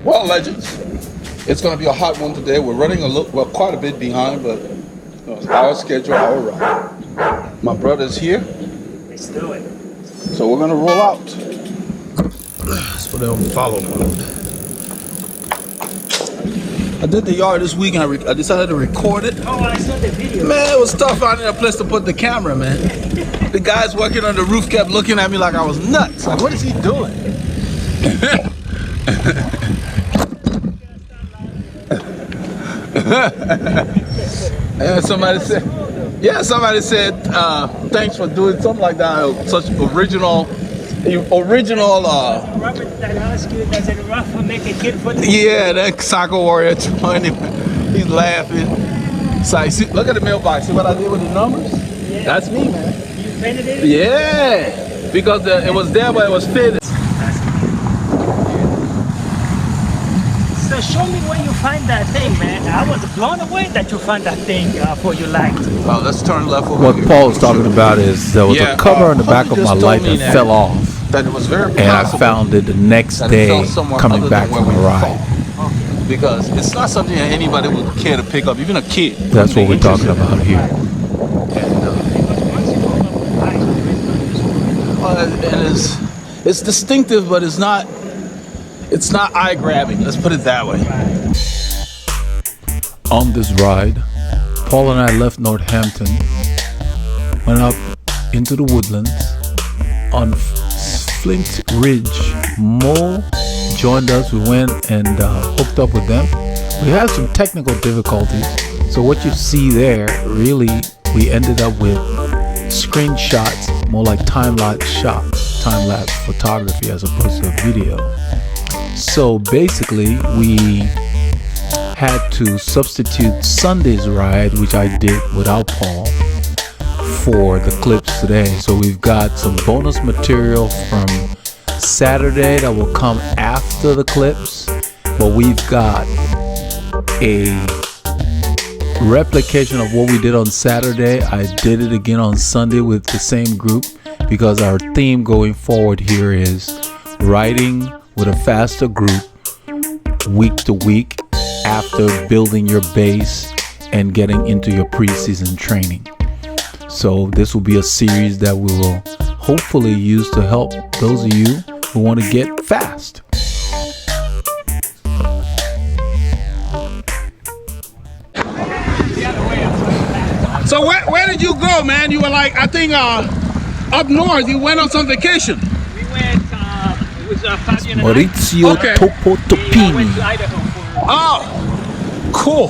Well, legends, it's going to be a hot one today. We're running quite a bit behind, but it's our schedule, our ride. My brother's here. Let's do it. So we're going to roll out. Let's put it on follow mode. I did the yard this week and I decided to record it. Oh, I saw the video. Man, it was tough finding a place to put the camera, man. The guys working on the roof kept looking at me like I was nuts. Like, what is he doing? And somebody said, thanks for doing something like that. Such original. Robert, that asked you, does it rough or make a kid for the Yeah, that soccer warrior 20. He's laughing. So see, look at the mailbox. See what I did with the numbers? Yeah. That's me, man. You painted it? Yeah, because it was there, but it was fitted. So show me where you find that thing, man. I was blown away that you found that thing for you liked. Well, let's turn left over What here. Paul was talking about is there was a cover on the back of my light that fell off. That it was very And I found it the next day coming back from a ride. Because it's not something that anybody would care to pick up, even a kid. That's what we're talking about here. And it's distinctive, but it's not eye-grabbing. Let's put it that way. On this ride, Paul and I left Northampton, went up into the woodlands. On Flint Ridge, Mo joined us. We went and hooked up with them. We had some technical difficulties, so what you see there, really, we ended up with screenshots, more like time-lapse photography as opposed to a video. So basically, we had to substitute Sunday's ride, which I did without Paul, for the clips today. So we've got some bonus material from Saturday that will come after the clips, but we've got a replication of what we did on Saturday. I did it again on Sunday with the same group because our theme going forward here is riding with a faster group week to week after building your base and getting into your preseason training. So this will be a series that we will hopefully use to help those of you who want to get fast. So where did you go, man? You were like, I think up north. You went on some vacation. We went, it was Fabian and Maurizio, Okay. Topo, we went Topini. to Idaho for, Oh, cool.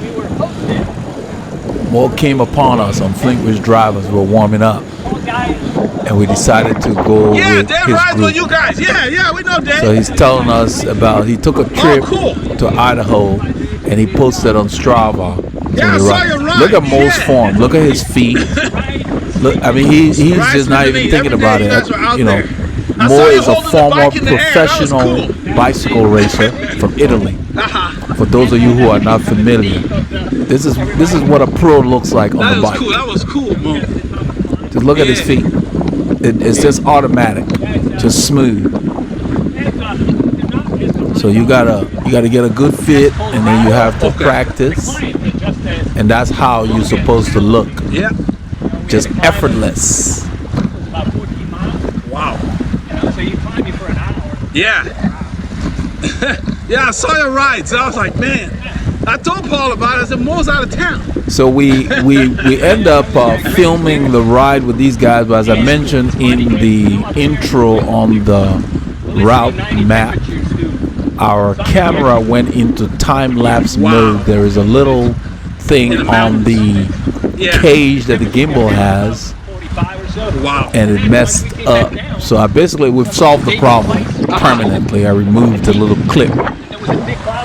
we were hosted. More came upon us on Flint Ridge Drive as we were warming up, and we decided to go Yeah, with Dan his rides with you group. guys. Yeah, we know Dan. So he's telling us about, he took a trip cool. to Idaho and he posted on Strava. Yeah, I So saw your ride. look at Mo's Yeah. form, look at his feet. Look, I mean, he's Rides just not with even me. thinking Every about day you it. guys were out You know, there. I Mo saw you is a holding the former bike in the air. That was professional cool. bicycle racer from Italy. For those of you who are not familiar, this is what a pro looks like on the bike. That was cool, Mo. Just look at his feet. It's just automatic, just smooth. So you gotta get a good fit, and then you have to practice, and that's how you're supposed to look. Yeah. Just effortless. Wow. So you find me for an hour. Yeah. Yeah, I saw your rides. I was like, man. I told Paul about it. I said, Mo's out of town. So we end up filming the ride with these guys, but as I mentioned in the intro on the route map, our camera went into time-lapse mode. There is a little thing on the cage that the gimbal has, Wow. and it messed up. So we've solved the problem permanently. I removed the little clip.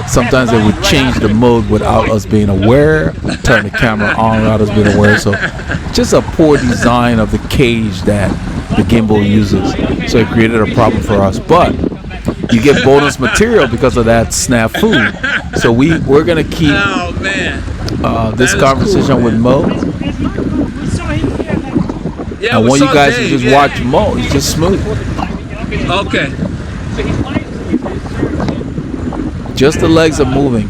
Sometimes they would change the mode without us being aware, turn the camera on without us being aware. So just a poor design of the cage that the gimbal uses. So it created a problem for us. But you get bonus material because of that snafu. So we're going to keep this conversation with Mo. Yeah, I we want you saw guys Dave, to just yeah. watch Mo. He's just smooth. Okay. Just the legs are moving.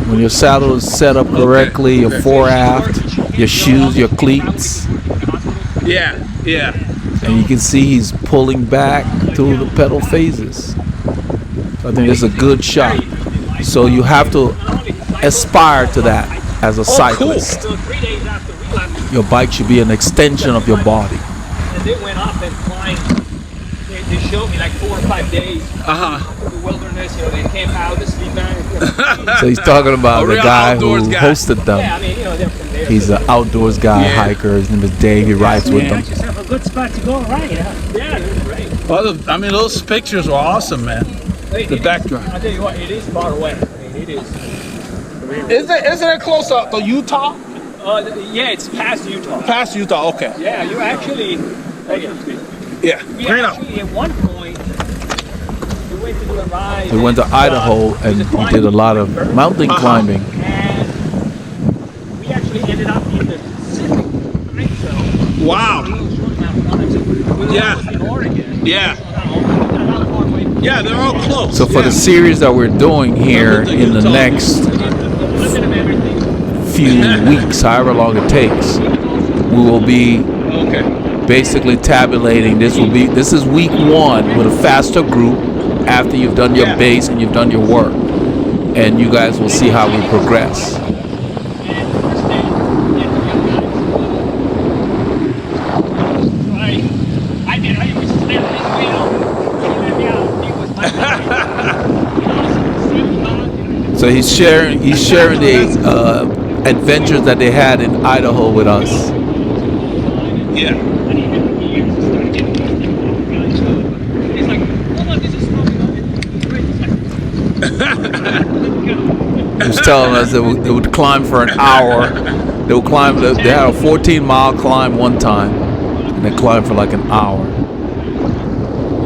When your saddle is set up correctly, your fore aft, your shoes, your cleats. Yeah, yeah. And you can see he's pulling back through the pedal phases. So I think it's a good shot. So you have to aspire to that as a cyclist. So 3 days after we left, Your bike should be an extension of your body. and they went up and climbed. They showed me like 4 or 5 days. The wilderness, they camp out, the sleep bag. So he's talking about the guy who outdoors guy. hosted them. Yeah, I mean, they're from there. He's an outdoors guy, hiker. His name is Dave. He rides with them. Got yourself a good spot to go right, huh? Yeah, it was great. Well, I mean, those pictures were awesome, man. The background. I'll tell you what, it is far away. I mean, it is. Isn't it close to Utah? Yeah, it's past Utah. Past Utah, okay. Yeah, you're actually. Yeah. We Green out. actually, at one point, we went to do a ride. We went to Idaho and we did a lot of mountain climbing. And we actually ended up in the Pacific time zone. Wow. Yeah. In Oregon. Yeah. Yeah, they're all close. So for the series that we're doing here in the next few weeks, however long it takes, we will be basically tabulating. This is week 1 with a faster group after you've done your base and you've done your work, and you guys will see how we progress. So he's sharing the adventures that they had in Idaho with us. Yeah. He was telling us they would climb for an hour. They would climb. They had a 14-mile climb one time, and they climbed for like an hour.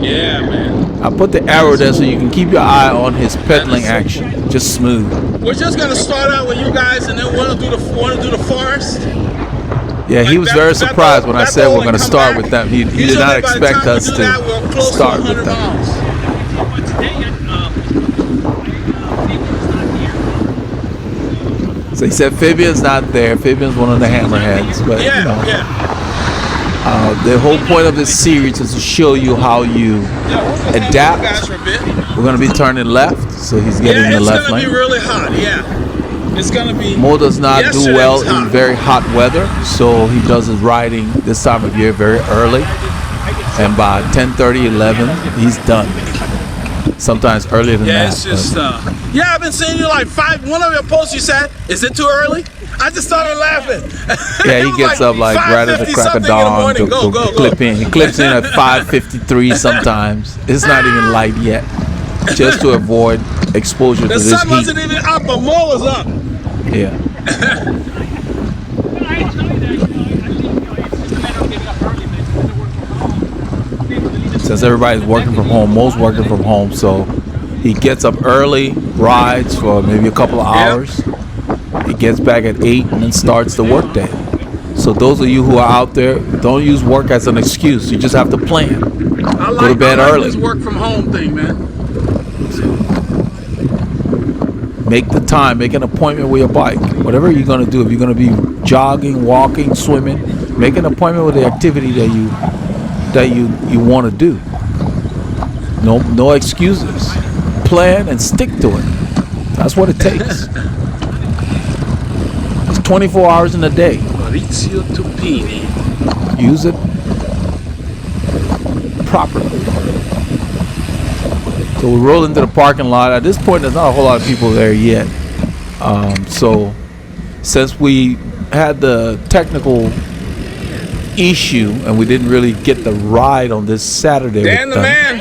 Yeah, man. I put the arrow there so you can keep your eye on his pedaling action. Just smooth. We're just gonna start out with you guys, and then want to do the forest. Yeah, he was very surprised when I said we're going to start with them. He did not expect us to start with them. So he said Fabian's not there. Fabian's one of the hammerheads, but you know, the whole point of this series is to show you how you adapt. We're going to be turning left, so he's getting the left lane. It's going to be really hot, yeah. It's going to be. Mo does not do well in very hot weather, so he does his riding this time of year very early, and by 10:30, 11, he's done. Sometimes earlier than that. Yeah, it's just. Yeah, I've been seeing you like one of your posts. You said, "Is it too early?" I just started laughing. Yeah, he gets up like right at the crack of dawn to clip in. He clips in at 5:53 sometimes. It's not even light yet, just to avoid exposure to this heat. The sun wasn't even up, but Mo was up. Yeah. Since everybody's working from home, Mo's working from home, so he gets up early, rides for maybe a couple of hours. He gets back at 8 and then starts the workday. So those of you who are out there, don't use work as an excuse. You just have to plan. Go to bed early. This work from home thing, man. Make the time. Make an appointment with your bike. Whatever you're gonna do, if you're gonna be jogging, walking, swimming, make an appointment with the activity that you want to do. No excuses. Plan and stick to it. That's what it takes. It's 24 hours in a day. Maurizio Topini. Use it properly. So we roll into the parking lot. At this point, there's not a whole lot of people there yet. So since we had the technical issue and we didn't really get the ride on this Saturday. Dan the man.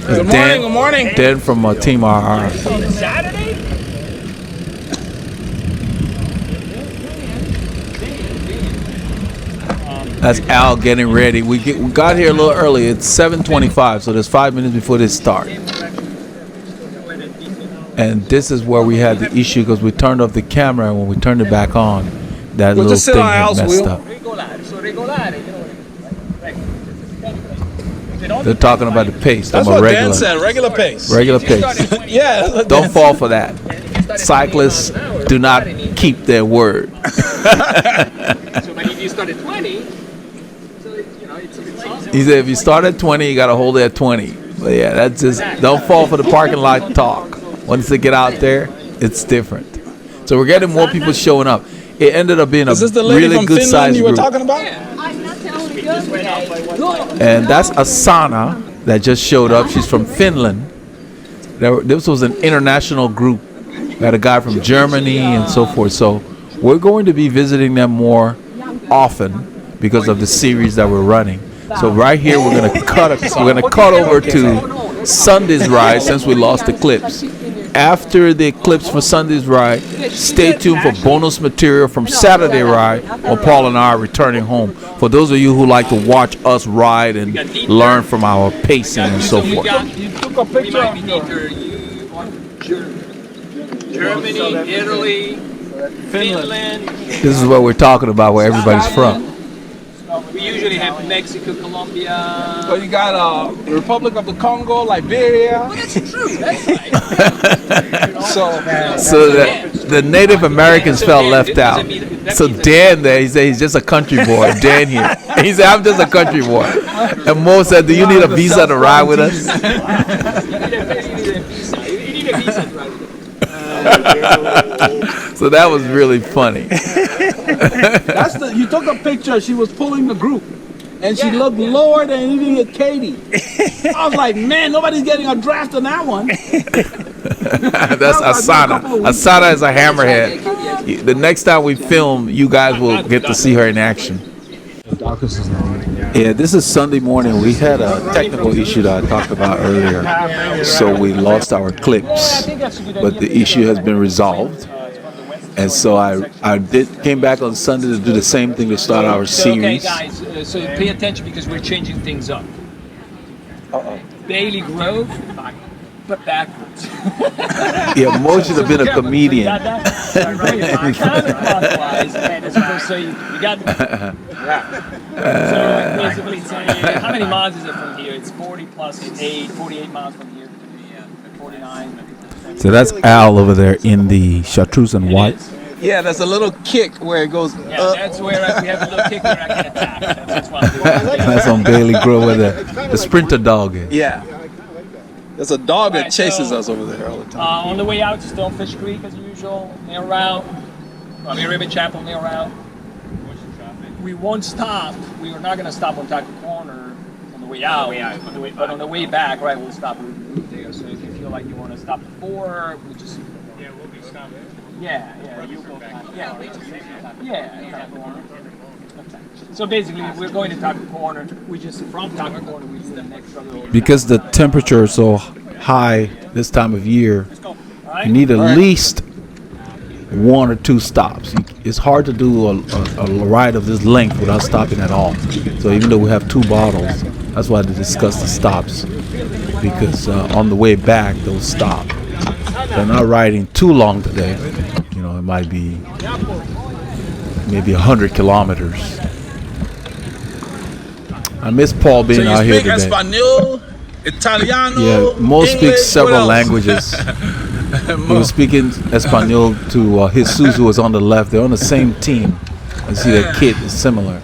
Good morning. Dan from Team RR. Saturday? That's Al getting ready. We got here a little early. It's 7:25, so there's 5 minutes before this start. And this is where we had the issue because we turned off the camera, and when we turned it back on, that little thing had messed up. They're talking about the pace. That's what Dan said. Regular pace. Regular pace. Yeah. Don't fall for that. Cyclists do not keep their word. So but if you start at 20, so it's awesome. He said if you start at 20, you got to hold it at 20. But yeah, that's just, don't fall for the parking lot talk. Once they get out there, it's different. So we're getting more people showing up. It ended up being a really good size group. Talking about? And that's Asana that just showed up. She's from Finland. This was an international group. We had a guy from Germany and so forth. So we're going to be visiting them more often because of the series that we're running. So right here we're gonna cut over to Sunday's ride since we lost the clips. After the clips for Sunday's ride, stay tuned for bonus material from Saturday ride when Paul and I are returning home. For those of you who like to watch us ride and learn from our pacing and so forth. Germany, Italy, Finland. This is what we're talking about, where everybody's from. We usually have Mexico, Colombia. So you got Republic of the Congo, Liberia. Well, that's true. That's right. So the Native Americans felt left out. So Dan there, he said he's just a country boy. Dan here. He said, I'm just a country boy. And Mo said, do you need a visa to ride with us? You need a visa to ride with us. So that was really funny. You took a picture. She was pulling the group, and she looked lower than even Katie. I was like, man, nobody's getting a draft on that one. That's Asana. Asana is a hammerhead. The next time we film, you guys will get to see her in action. Yeah, this is Sunday morning. We had a technical issue that I talked about earlier, so we lost our clips, but the issue has been resolved. And so I came back on Sunday to do the same thing to start our series. Okay, guys, so pay attention because we're changing things up. Daily growth, but backwards. Yeah, Mo should have been a comedian. Counterclockwise, as opposed to you got. So basically, how many miles is it from here? It's 40 plus 48 miles from here. 49. So that's Al over there in the chartreuse and white. Yeah, there's a little kick where it goes yeah, up. that's where we have a little kick where I can attack. That's what I'm doing. That's on Bailey Grove where the sprinter dog is. Yeah. There's a dog that chases us over there all the time. On the way out, just on Fishcreek as usual, near route. Near Ribbon Chapel, near route. We won't stop. We are not going to stop on Taco Corner on the way out. But on the way back, right, we'll stop there. So if you feel like you want to stop before, we just... Yeah, we'll be stopping. Yeah, you go back. Yeah, Taco Corner. So basically, we're going to Taco Corner. We just, from Taco Corner, we do the next little... Because the temperature is so high this time of year, you need at least 1 or 2 stops. It's hard to do a ride of this length without stopping at all. So even though we have 2 bottles, that's why they discuss the stops. Because on the way back, they'll stop. They're not riding too long today. You know, it might be maybe 100 kilometers. I miss Paul being out here today. Espanol, Italiano, Yeah, Mo English, speaks several what else? languages. He was speaking Espanol to Jesus, who was on the left. They're on the same team. I see that kit is similar.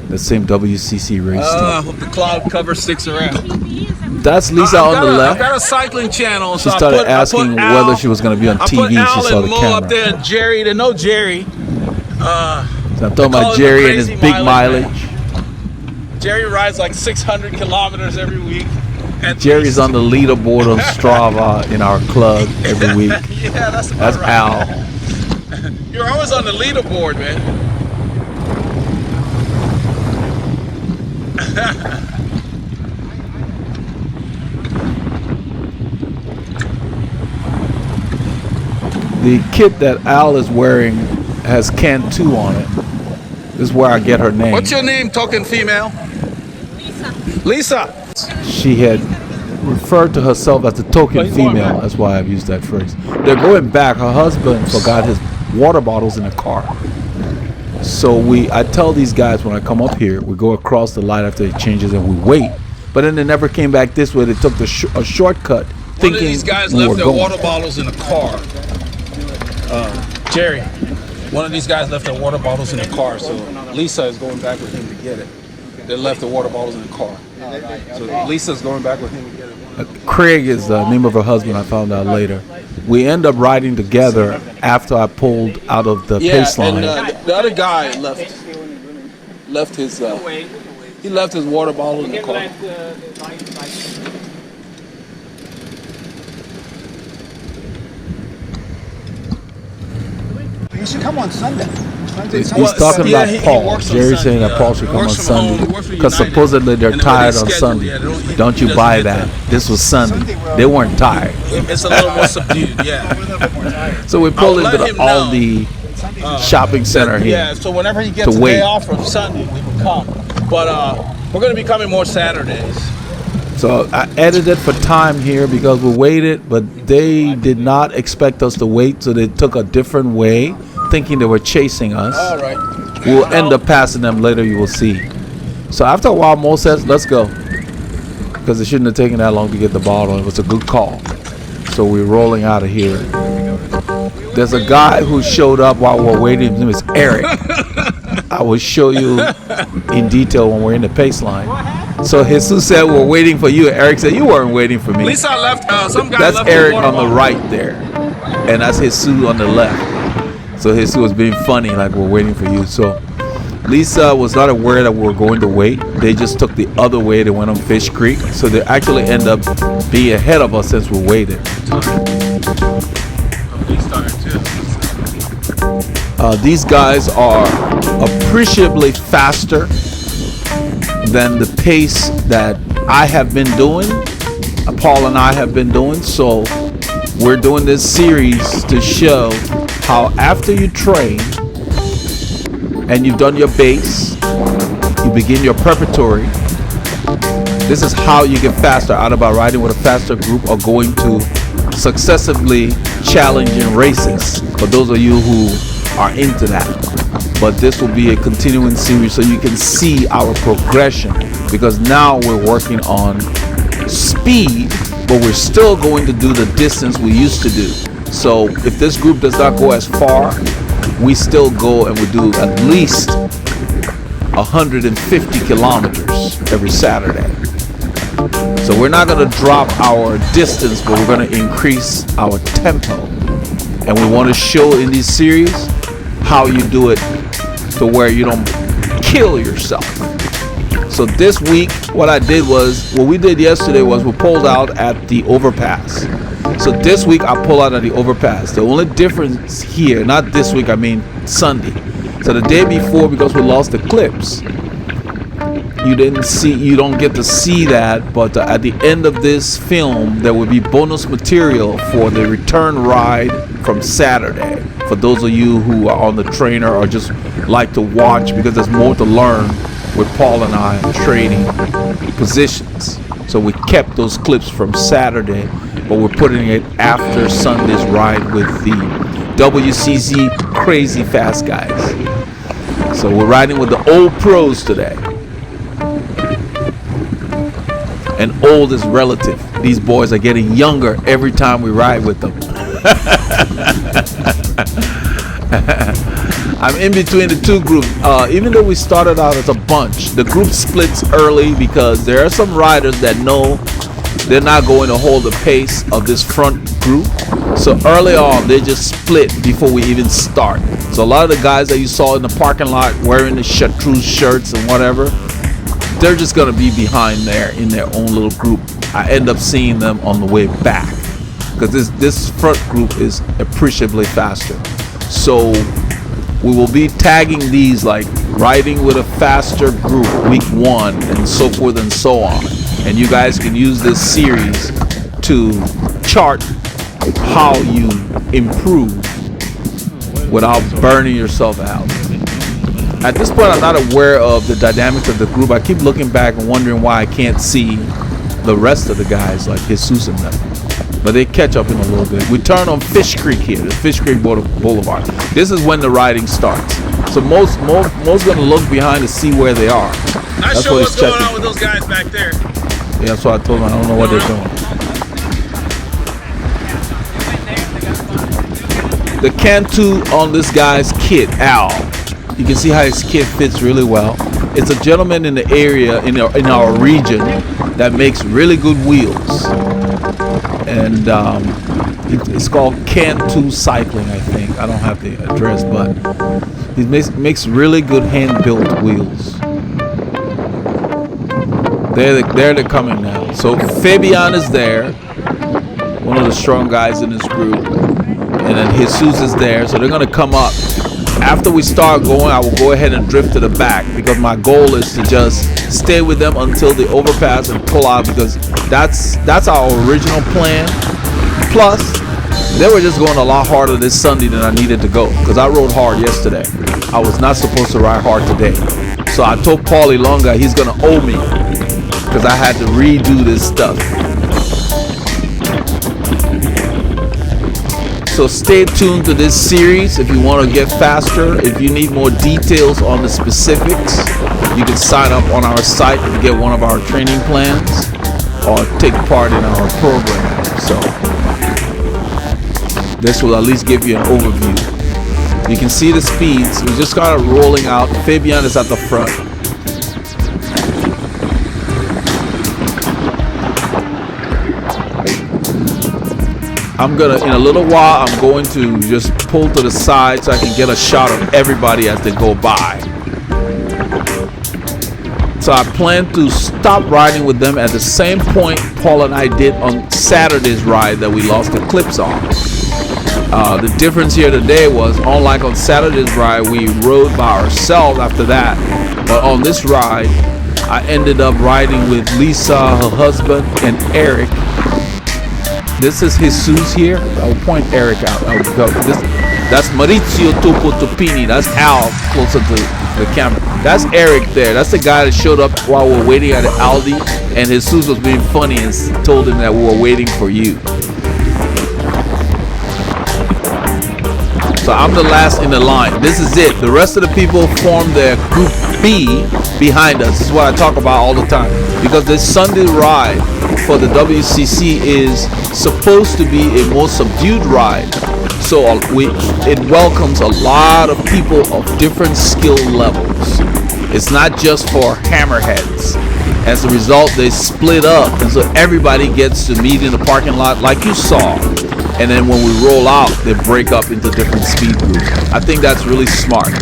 The same WCC race I team. hope the cloud cover sticks around. That's Lisa on the I've left. got a cycling channel. She So started asking whether she was going to be on TV. She saw the Mo camera. up there and Jerry. They know Jerry. So I'm talking about Jerry and his big mileage. Jerry rides like 600 kilometers every week. And Jerry's on the leaderboard on Strava in our club every week. Yeah, that's That's right. Al. You're always on the leaderboard, man. The kit that Al is wearing has Can 2 on it. This is where I get her name. What's your name, token female? Lisa. She had referred to herself as the token female. That's why I've used that phrase. They're going back. Her husband forgot his water bottles in the car. So I tell these guys when I come up here, we go across the light after it changes and we wait but then they never came back this way. They took a shortcut. One of these guys left their water bottles in a car. Jerry, one of these guys left their water bottles in the car, so Lisa is going back with him to get it. They left the water bottles in the car. So Lisa's going back with him to get it. Craig is the name of her husband, I found out later. We end up riding together after I pulled out of the pace line. And the other guy left his he left his water bottle in the car. He should come on Sunday. He's talking about Paul. Jerry's saying that Paul should come on Sunday because supposedly they're tired on Sunday. Don't you buy that? This was Sunday. They weren't tired. It's a little more subdued, yeah. So we pulled into the Aldi shopping center here. Yeah, so whenever he gets a day off from Sunday, we can come. But we're going to be coming more Saturdays. So I edited for time here because we waited, but they did not expect us to wait, so they took a different way, thinking they were chasing us. All right. We'll end up passing them later, you will see. So after a while, Mo says, let's go. Because it shouldn't have taken that long to get the bottle. It was a good call. So we're rolling out of here. There's a guy who showed up while we're waiting. His name is Eric. I will show you in detail when we're in the pace line. So Jesus said, we're waiting for you. Eric said, you weren't waiting for me. Lisa left, some guy that's left Eric on the right there. And that's Jesus on the left. So Jesus was being funny, like we're waiting for you. So Lisa was not aware that we were going to wait. They just took the other way. They went on Fish Creek. So they actually end up being ahead of us since we waited. These guys are appreciably faster than the pace that I have been doing, Paul and I have been doing. So we're doing this series to show how after you train and you've done your base, you begin your preparatory. This is how you get faster, either by riding with a faster group or going to successively challenging races, for those of you who are into that. But this will be a continuing series so you can see our progression, because now we're working on speed, but we're still going to do the distance we used to do. So if this group does not go as far, we still go and we do at least 150 kilometers every Saturday. So we're not going to drop our distance, but we're going to increase our tempo. And we want to show in this series how you do it to where you don't kill yourself. So this week, what I did was, what we did yesterday was we pulled out at the overpass. So this week I pull out at the overpass. The only difference here, not this week, I mean Sunday. So the day before, because we lost the clips, you don't get to see that, but at the end of this film there will be bonus material for the return ride from Saturday, for those of you who are on the trainer or just like to watch, because there's more to learn with Paul and I trading positions. So we kept those clips from Saturday, but we're putting it after Sunday's ride with the WCZ crazy fast guys. So we're riding with the old pros today. And old is relative. These boys are getting younger every time we ride with them. I'm in between the two groups. Even though we started out as a bunch, the group splits early because there are some riders that know they're not going to hold the pace of this front group. So early on, they just split before we even start. So a lot of the guys that you saw in the parking lot wearing the chartreuse shirts and whatever, they're just going to be behind there in their own little group. I end up seeing them on the way back because this front group is appreciably faster. So we will be tagging these like riding with a faster group week 1 and so forth and so on. And you guys can use this series to chart how you improve without burning yourself out. At this point, I'm not aware of the dynamics of the group. I keep looking back and wondering why I can't see the rest of the guys like Jesus and them. But they catch up in a little bit. We turn on Fish Creek here, the Fishcreek Blvd-Ride. This is when the riding starts. So most going to look behind to see where they are. Not sure what's going on with those guys back there. Yeah, that's what I told them. I don't know what they're doing. The Cantu on this guy's kit, Al. You can see how his kit fits really well. It's a gentleman in the area, in our region, that makes really good wheels. And it's called Cantu Cycling, I think. I don't have the address, but he makes really good hand-built wheels. They're coming now. So Fabian is there, one of the strong guys in this group, and then Jesus is there. So they're gonna come up. After we start going, I will go ahead and drift to the back because my goal is to just stay with them until the overpass and pull out, because that's our original plan. Plus, they were just going a lot harder this Sunday than I needed to go because I rode hard yesterday. I was not supposed to ride hard today. So I told Paulie Longa he's gonna owe me because I had to redo this stuff. So stay tuned to this series if you want to get faster. If you need more details on the specifics, you can sign up on our site and get one of our training plans or take part in our program. So this will at least give you an overview. You can see the speeds. We just got it rolling out. Fabian is at the front. In a little while, I'm going to just pull to the side so I can get a shot of everybody as they go by. So I plan to stop riding with them at the same point Paul and I did on Saturday's ride that we lost the clips on. The difference here today was, unlike on Saturday's ride, we rode by ourselves after that. But on this ride, I ended up riding with Lisa, her husband, and Eric. This is Jesus here. I will point Eric out. I will go. That's Maurizio, Topo, Topini. That's Al closer to the camera. That's Eric there. That's the guy that showed up while we were waiting at the Aldi, and Jesus was being funny and told him that we were waiting for you. So I'm the last in the line. This is it. The rest of the people form their group B behind us. This is what I talk about all the time. Because this Sunday ride for the WCC is supposed to be a more subdued ride. So it welcomes a lot of people of different skill levels. It's not just for hammerheads. As a result, they split up, and so everybody gets to meet in the parking lot like you saw. And then when we roll out, they break up into different speed groups. I think that's really smart.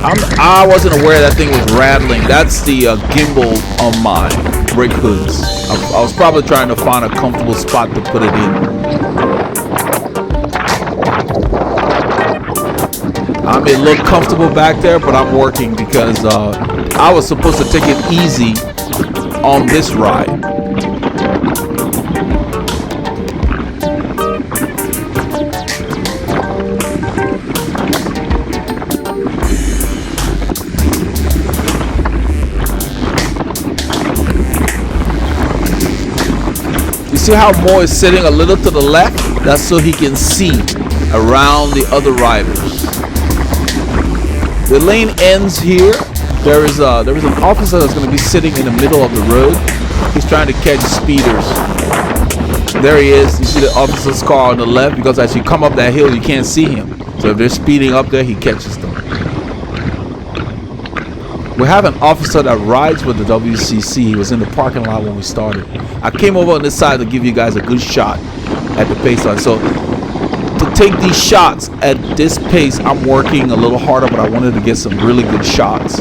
I wasn't aware that thing was rattling. That's the gimbal on my brake hoods. I was probably trying to find a comfortable spot to put it in. I may look comfortable back there, but I'm working because I was supposed to take it easy on this ride. See how Mo is sitting a little to the left? That's so he can see around the other riders. The lane ends here. There is an officer that's going to be sitting in the middle of the road. He's trying to catch speeders. There he is. You see the officer's car on the left, because as you come up that hill, you can't see him. So if they're speeding up there, he catches them. We have an officer that rides with the WCC. He was in the parking lot when we started. I came over on this side to give you guys a good shot at the pace line. So to take these shots at this pace, I'm working a little harder, but I wanted to get some really good shots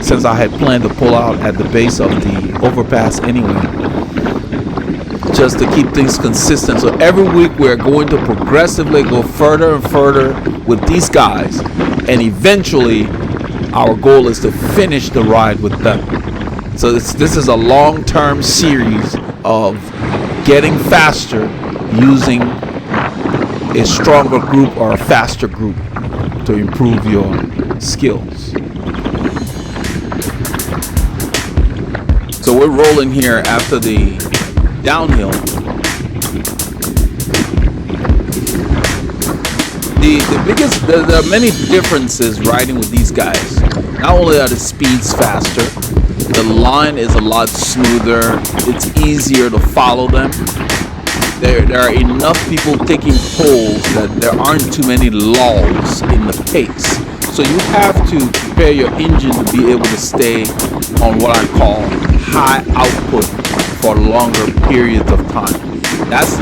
since I had planned to pull out at the base of the overpass anyway, just to keep things consistent. So every week we're going to progressively go further and further with these guys, and eventually our goal is to finish the ride with them. So this is a long-term series of getting faster using a stronger group or a faster group to improve your skills. So we're rolling here after the downhill. There are many differences riding with these guys. Not only are the speeds faster, The line is a lot smoother. It's easier to follow them. There are enough people taking pulls that there aren't too many lulls in the pace. So you have to prepare your engine to be able to stay on what I call high output for longer periods of time. That's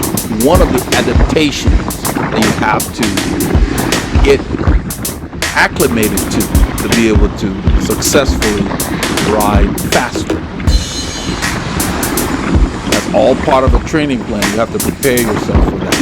one of the adaptations that you have to get acclimated to be able to successfully ride faster. That's all part of a training plan. You have to prepare yourself for that.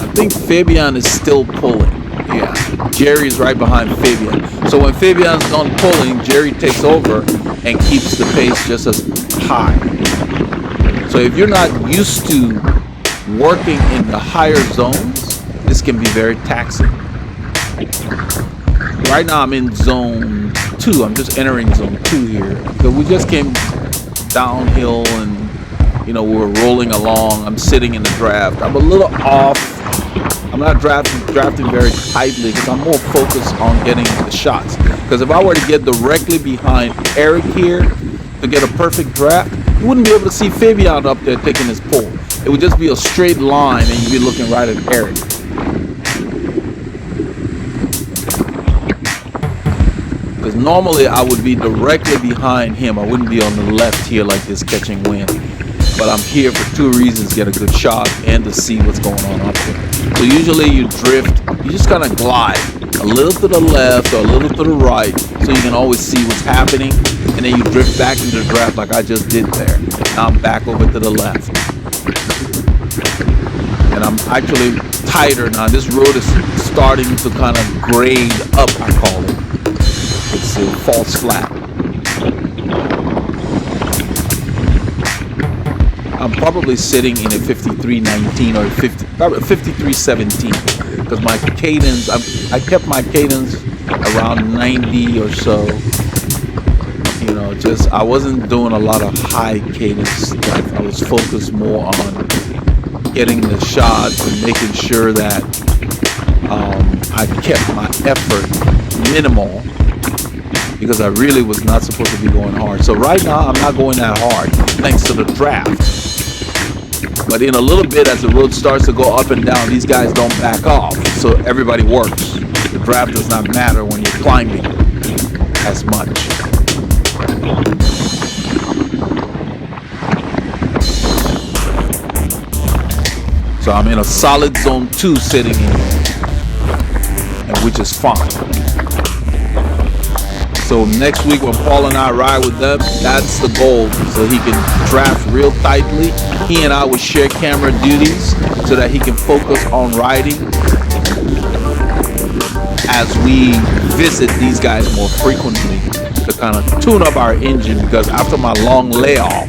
I think Fabian is still pulling. Yeah, Jerry's right behind Fabian. So when Fabian's done pulling, Jerry takes over and keeps the pace just as high. So if you're not used to working in the higher zones, this can be very taxing. Right now I'm in zone 2. I'm just entering zone 2 here. So we just came downhill and, you know, we're rolling along. I'm sitting in the draft. I'm a little off. I'm not drafting very tightly because I'm more focused on getting the shots. Because if I were to get directly behind Eric here to get a perfect draft, you wouldn't be able to see Fabian up there taking his pull. It would just be a straight line and you'd be looking right at Eric. Because normally I would be directly behind him. I wouldn't be on the left here like this catching wind. But I'm here for 2 reasons: get a good shot and to see what's going on up there. So usually you drift, you just kind of glide a little to the left or a little to the right so you can always see what's happening, and then you drift back into the draft like I just did there. Now I'm back over to the left. And I'm actually tighter now. This road is starting to kind of grade up, I call it. It's a false flat. I'm probably sitting in a 53.19 or 53.17 because my cadence, I kept my cadence around 90 or so. You know, just I wasn't doing a lot of high cadence stuff. I was focused more on getting the shots and making sure that I kept my effort minimal because I really was not supposed to be going hard. So right now I'm not going that hard thanks to the draft. But in a little bit, as the road starts to go up and down, these guys don't back off. So everybody works. The draft does not matter when you're climbing as much. So I'm in a solid zone 2 sitting in, and which is fine. So next week when Paul and I ride with them, that's the goal. So he can draft real tightly. He and I will share camera duties so that he can focus on riding as we visit these guys more frequently to kind of tune up our engine, because after my long layoff,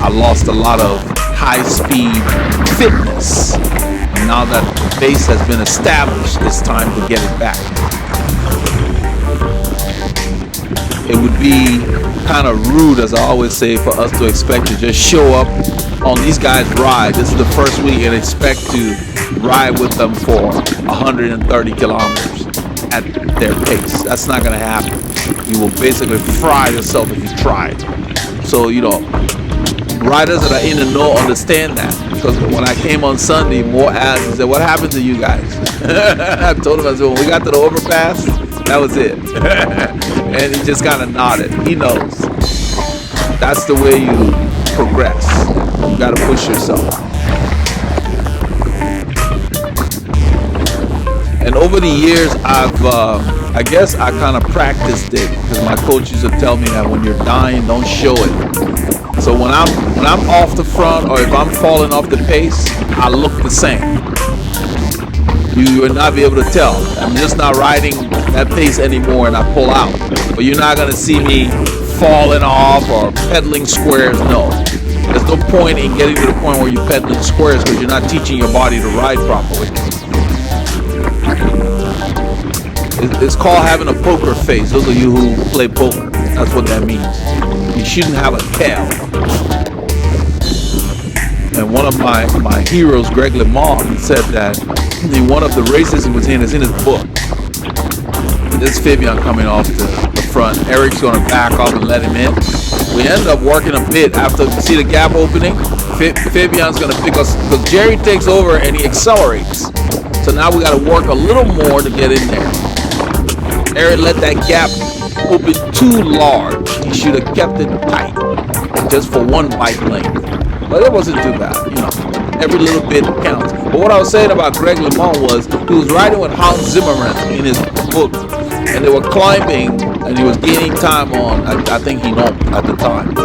I lost a lot of high-speed fitness. And now that the base has been established, it's time to get it back. It would be kind of rude, as I always say, for us to expect to just show up on these guys' ride. This is the first week and expect to ride with them for 130 kilometers at their pace. That's not going to happen. You will basically fry yourself if you try. So, you know, riders that are in the know understand that. Because when I came on Sunday, more asked and said, "What happened to you guys?" I told him, I said, when we got to the overpass, that was it. And he just kind of nodded. He knows. That's the way you progress. You got to push yourself. And over the years, I guess I kind of practiced it, because my coach used to tell me that when you're dying, don't show it. So when I'm off the front, or if I'm falling off the pace, I look the same. You will not be able to tell. I'm just not riding that pace anymore and I pull out. But you're not going to see me falling off or pedaling squares. No. There's no point in getting to the point where you're pedaling squares because you're not teaching your body to ride properly. It's called having a poker face. Those of you who play poker, that's what that means. You shouldn't have a tail. And one of my heroes, Greg LeMond, he said that in one of the races he was in, it's in his book. This Fabian coming off the front. Eric's going to back off and let him in. We end up working a bit after we see the gap opening. Fabian's going to pick us because Jerry takes over and he accelerates. So now we got to work a little more to get in there. Eric let that gap open too large. He should have kept it tight just for one bike length. But it wasn't too bad, you know. Every little bit counts. But what I was saying about Greg LeMond was he was riding with Hans Zimmerman in his book, and they were climbing, and he was gaining time on, I think he knew at the time.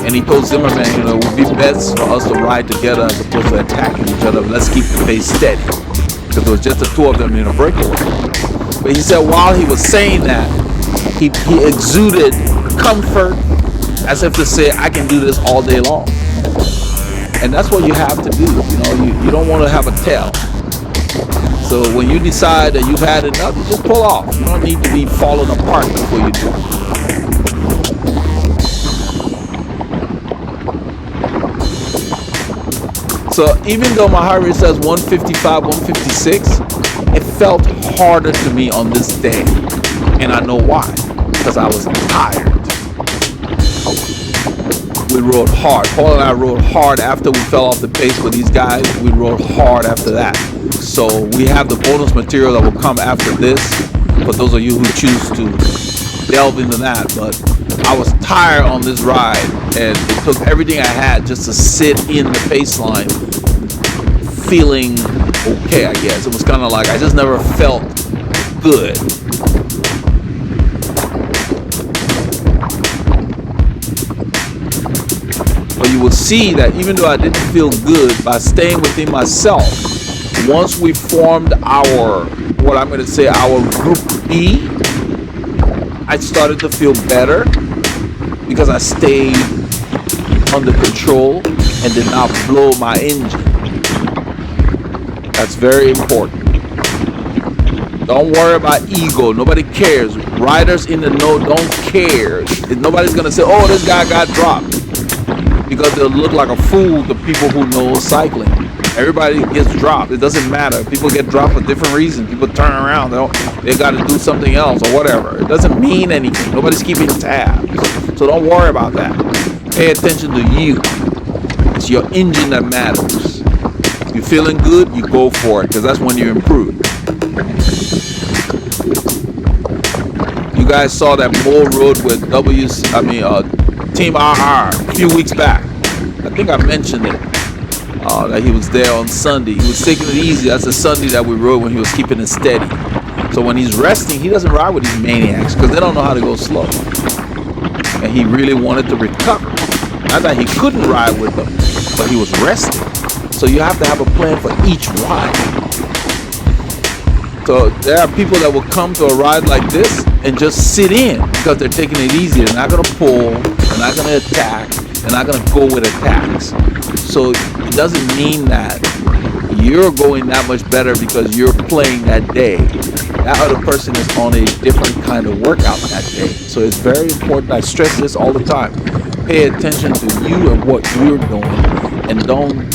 And he told Zimmerman, you know, it would be best for us to ride together as opposed to attacking each other. Let's keep the pace steady. Because it was just the two of them in a breakaway. But he said while he was saying that, he exuded comfort as if to say, I can do this all day long. And that's what you have to do. You know, you don't want to have a tail. So when you decide that you've had enough, you just pull off. You don't need to be falling apart before you do. So even though my heart rate says 155, 156, it felt harder to me on this day. And I know why. Because I was tired. We rode hard. Paul and I rode hard after we fell off the pace with these guys. We rode hard after that. So we have the bonus material that will come after this for those of you who choose to delve into that. But I was tired on this ride, and it took everything I had just to sit in the pace line feeling okay, I guess. It was kind of like I just never felt good. But you will see that even though I didn't feel good, by staying within myself, once we formed our, what I'm going to say, our group B, I started to feel better because I stayed under control and did not blow my engine. That's very important. Don't worry about ego. Nobody cares. Riders in the know don't care. Nobody's going to say, oh, this guy got dropped. Because they'll look like a fool to people who know cycling. Everybody gets dropped. It doesn't matter. People get dropped for different reasons. People turn around. They got to do something else or whatever. It doesn't mean anything. Nobody's keeping tabs. So don't worry about that. Pay attention to you. It's your engine that matters. If you're feeling good, you go for it because that's when you improve. You guys saw that Bull Road with Team RR a few weeks back. I think I mentioned it. That he was there on Sunday. He was taking it easy. That's the Sunday that we rode when he was keeping it steady. So when he's resting, he doesn't ride with these maniacs because they don't know how to go slow. And he really wanted to recover. Not that he couldn't ride with them, but he was resting. So you have to have a plan for each ride. So there are people that will come to a ride like this and just sit in because they're taking it easy. They're not going to pull. They're not going to attack. They're not going to go with attacks. So it doesn't mean that you're going that much better because you're playing that day. That other person is on a different kind of workout that day. So it's very important. I stress this all the time. Pay attention to you and what you're doing, and don't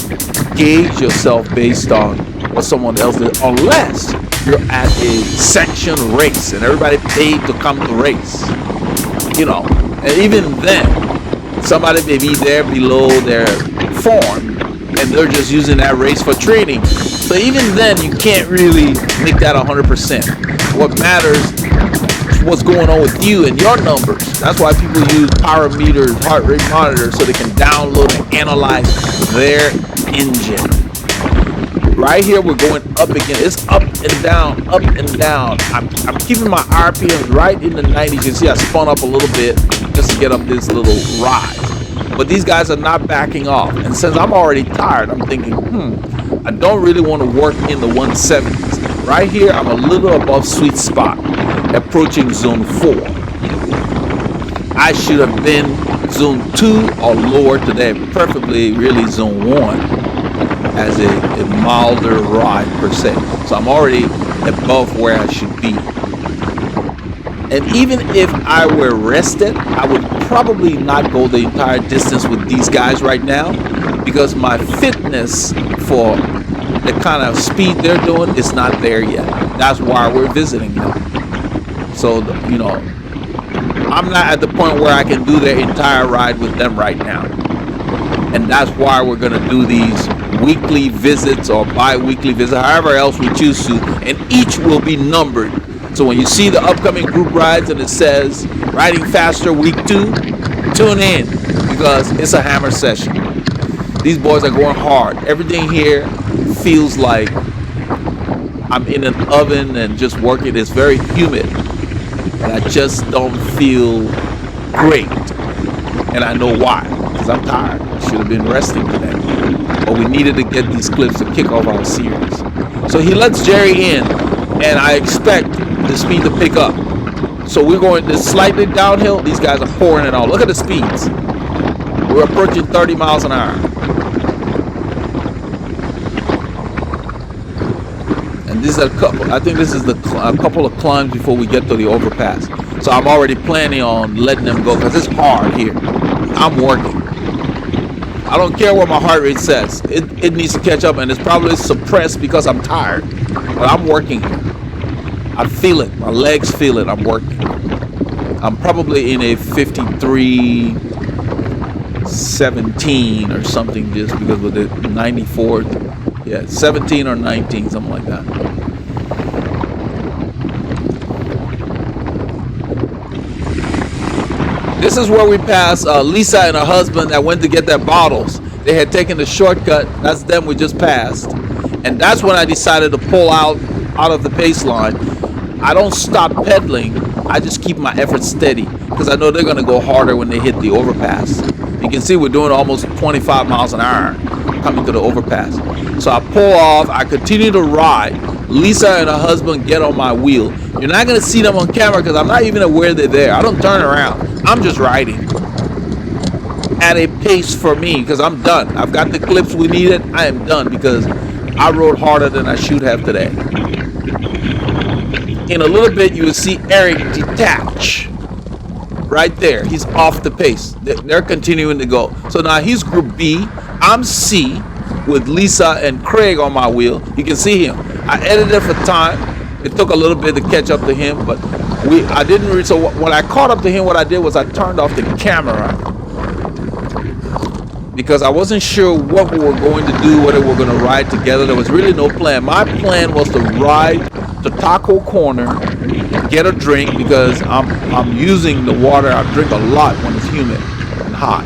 gauge yourself based on what someone else did, unless you're at a section race and everybody paid to come to race. You know, and even then, somebody may be there below their form and they're just using that race for training. So even then, you can't really make that 100%. What matters is what's going on with you and your numbers. That's why people use power meters, heart rate monitors, so they can download and analyze their engine. Right here, we're going up again. It's up and down, up and down. I'm keeping my RPMs right in the 90s. You can see I spun up a little bit just to get up this little rise. But these guys are not backing off. And since I'm already tired, I'm thinking, I don't really want to work in the 170s. Right here, I'm a little above sweet spot, approaching zone 4. I should have been zone 2 or lower today, preferably really zone 1. As a milder ride per se. So I'm already above where I should be. And even if I were rested, I would probably not go the entire distance with these guys right now because my fitness for the kind of speed they're doing is not there yet. That's why we're visiting them. So, you know, I'm not at the point where I can do their entire ride with them right now. And that's why we're going to do these weekly visits or bi-weekly visits, however else we choose to, and each will be numbered. So when you see the upcoming group rides and it says Riding Faster Week 2, tune in because it's a hammer session. These boys are going hard. Everything here feels like I'm in an oven and just working. It's very humid and I just don't feel great. And I know why, because I'm tired. I should have been resting today. But we needed to get these clips to kick off our series. So he lets Jerry in and I expect the speed to pick up. So we're going this slightly downhill. These guys are pouring it on. Look at the speeds. We're approaching 30 miles an hour. And this is a couple. I think this is a couple of climbs before we get to the overpass. So I'm already planning on letting them go because it's hard here. I'm working. I don't care what my heart rate says. It needs to catch up, and it's probably suppressed because I'm tired. But I'm working here. I feel it. My legs feel it. I'm working. I'm probably in a 53:17 or something, just because with the 94. Yeah, 17 or 19, something like that. This is where we passed Lisa and her husband that went to get their bottles. They had taken the shortcut. That's them we just passed. And that's when I decided to pull out of the baseline. I don't stop pedaling. I just keep my effort steady because I know they're going to go harder when they hit the overpass. You can see we're doing almost 25 miles an hour coming to the overpass. So I pull off. I continue to ride. Lisa and her husband get on my wheel. You're not going to see them on camera because I'm not even aware they're there. I don't turn around. I'm just riding at a pace for me because I'm done. I've got the clips we needed. I am done because I rode harder than I should have today. In a little bit, you will see Eric detach. Right there. He's off the pace. They're continuing to go. So now he's Group B. I'm C with Lisa and Craig on my wheel. You can see him. I edited for time. It took a little bit to catch up to him, but I didn't read. So when I caught up to him, what I did was I turned off the camera because I wasn't sure what we were going to do, whether we were going to ride together. There was really no plan. My plan was to ride to Taco Corner, get a drink because I'm using the water. I drink a lot when it's humid and hot.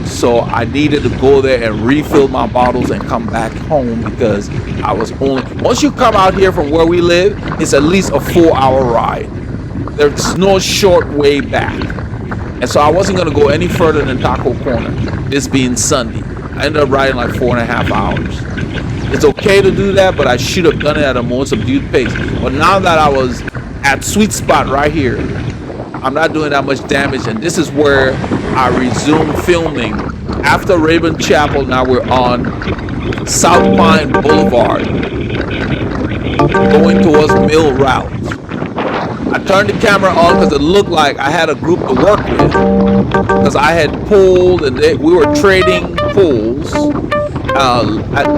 So I needed to go there and refill my bottles and come back home because I was once you come out here from where we live, it's at least a 4-hour ride. There's no short way back. And so I wasn't going to go any further than Taco Corner, this being Sunday. I ended up riding like 4.5 hours. It's okay to do that, but I should have done it at a more subdued pace. But now that I was at sweet spot right here, I'm not doing that much damage, and this is where I resume filming. After Raven Chapel, now we're on South Pine Boulevard, going towards Mill Route. I turned the camera on because it looked like I had a group to work with, because I had pulled and we were trading pulls.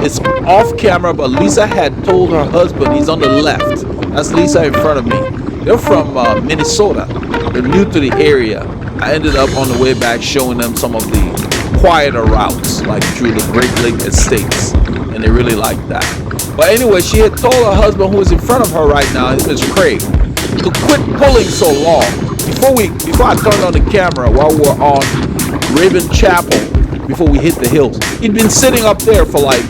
It's off camera, but Lisa had told her husband, he's on the left. That's Lisa in front of me. They're from Minnesota. They're new to the area. I ended up on the way back showing them some of the quieter routes, like through the Great Lake Estates, and they really liked that. But anyway, she had told her husband, who is in front of her right now, his name is Craig, to quit pulling so long. Before I turned on the camera while we were on Raven Chapel, before we hit the hills, he'd been sitting up there for like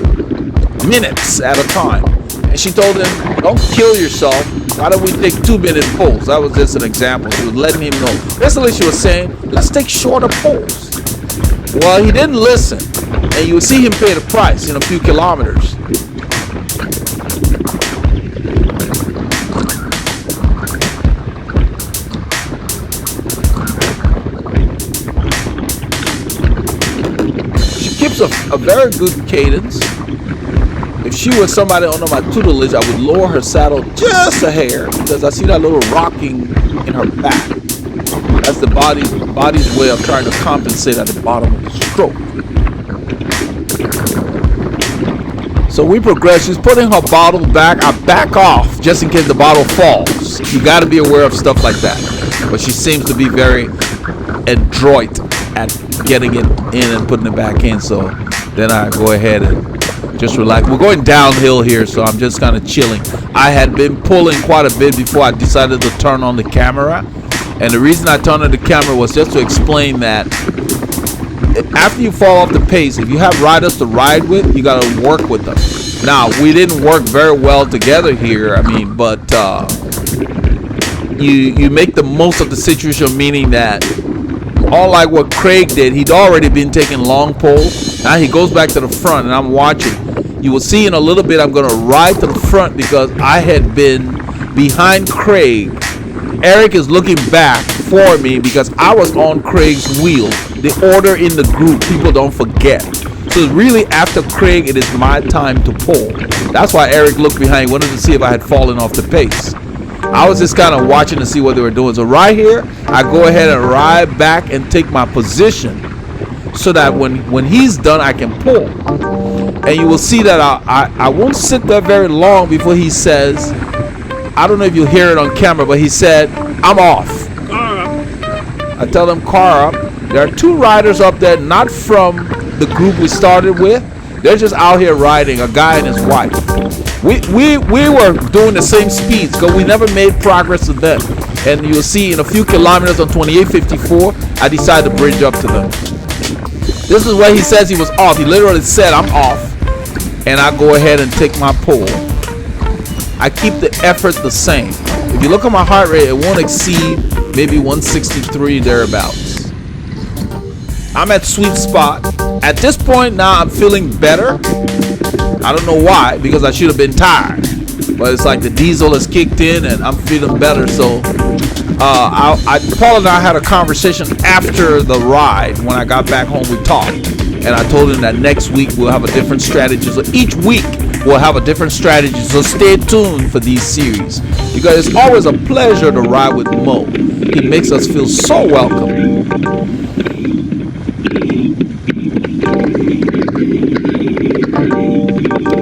minutes at a time. And she told him, don't kill yourself. Why don't we take 2-minute pulls? That was just an example. She was letting him know. Basically, she was saying, let's take shorter pulls. Well, he didn't listen. And you would see him pay the price in a few kilometers. She keeps a very good cadence. If she was somebody under my tutelage, I would lower her saddle just a hair because I see that little rocking in her back. That's the body's way of trying to compensate at the bottom of the stroke. So we progress. She's putting her bottle back. I back off just in case the bottle falls. You got to be aware of stuff like that. But she seems to be very adroit at getting it in and putting it back in. So then I go ahead and just relax. We're going downhill here, so I'm just kind of chilling. I had been pulling quite a bit before I decided to turn on the camera. And the reason I turned on the camera was just to explain that after you fall off the pace, if you have riders to ride with, you got to work with them. Now, we didn't work very well together here. I mean, but you make the most of the situation, meaning that unlike what Craig did, he'd already been taking long pulls. Now he goes back to the front, and I'm watching. You will see in a little bit I'm going to ride to the front because I had been behind Craig. Eric is looking back for me because I was on Craig's wheel. The order in the group, people don't forget. So really after Craig, it is my time to pull. That's why Eric looked behind, wanted to see if I had fallen off the pace. I was just kind of watching to see what they were doing. So right here, I go ahead and ride back and take my position so that when he's done, I can pull. And you will see that I won't sit there very long before he says, I don't know if you'll hear it on camera, but he said, I'm off. I tell them, car up. There are two riders up there, not from the group we started with. They're just out here riding, a guy and his wife. We were doing the same speeds because we never made progress with them. And you'll see in a few kilometers on 2854, I decided to bridge up to them. This is where he says he was off. He literally said, I'm off. And I go ahead and take my pull. I keep the effort the same. If you look at my heart rate, it won't exceed maybe 163 thereabouts. I'm at sweet spot. At this point now, I'm feeling better. I don't know why, because I should have been tired. But it's like the diesel has kicked in and I'm feeling better. So Paul and I had a conversation after the ride. When I got back home, we talked. And I told him that next week we'll have a different strategy. So each week we'll have a different strategy. So stay tuned for these series. Because it's always a pleasure to ride with Mo. He makes us feel so welcome.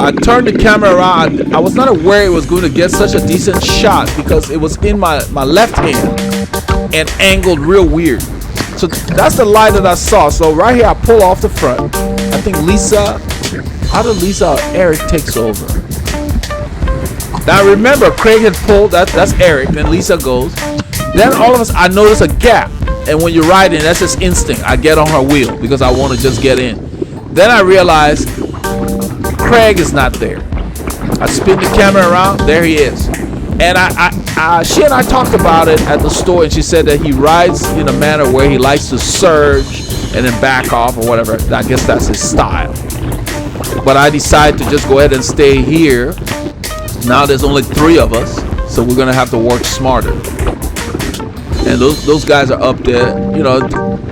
I turned the camera around. I was not aware it was going to get such a decent shot because it was in my left hand and angled real weird. So that's the light that I saw. So right here I pull off the front. I think Lisa, either Lisa or Eric takes over. Now remember, Craig had pulled, that's Eric, then Lisa goes. Then all of us, I notice a gap. And when you're riding, that's just instinct. I get on her wheel because I want to just get in. Then I realize Craig is not there. I spin the camera around, there he is. And she and I talked about it at the store, and she said that he rides in a manner where he likes to surge and then back off or whatever. I guess that's his style. But I decided to just go ahead and stay here. Now there's only 3 of us, so we're gonna have to work smarter. And those guys are up there, you know,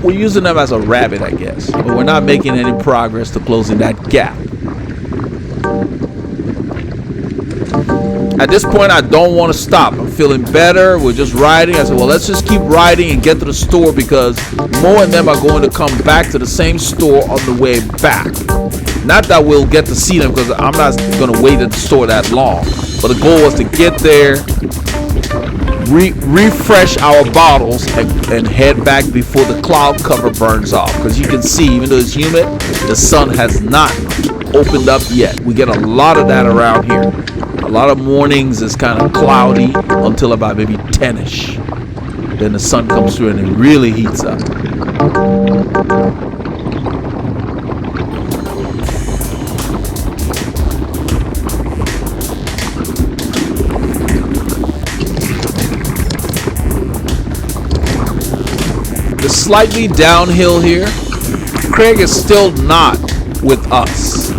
we're using them as a rabbit, I guess. But we're not making any progress to closing that gap. At this point, I don't want to stop. I'm feeling better. We're just riding. I said, well, let's just keep riding and get to the store because Mo and them are going to come back to the same store on the way back. Not that we'll get to see them because I'm not going to wait at the store that long. But the goal was to get there, refresh our bottles, and head back before the cloud cover burns off. Because you can see, even though it's humid, the sun has not opened up yet. We get a lot of that around here. A lot of mornings is kind of cloudy until about maybe 10ish. Then the sun comes through and it really heats up. It's slightly downhill here. Craig is still not with us,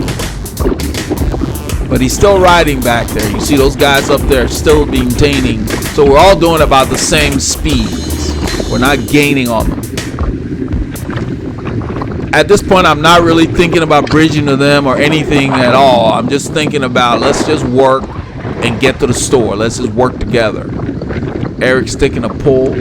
but he's still riding back there. You see those guys up there still maintaining. So we're all doing about the same speeds. We're not gaining on them. At this point, I'm not really thinking about bridging to them or anything at all. I'm just thinking about let's just work and get to the store. Let's just work together. Eric's taking a pull.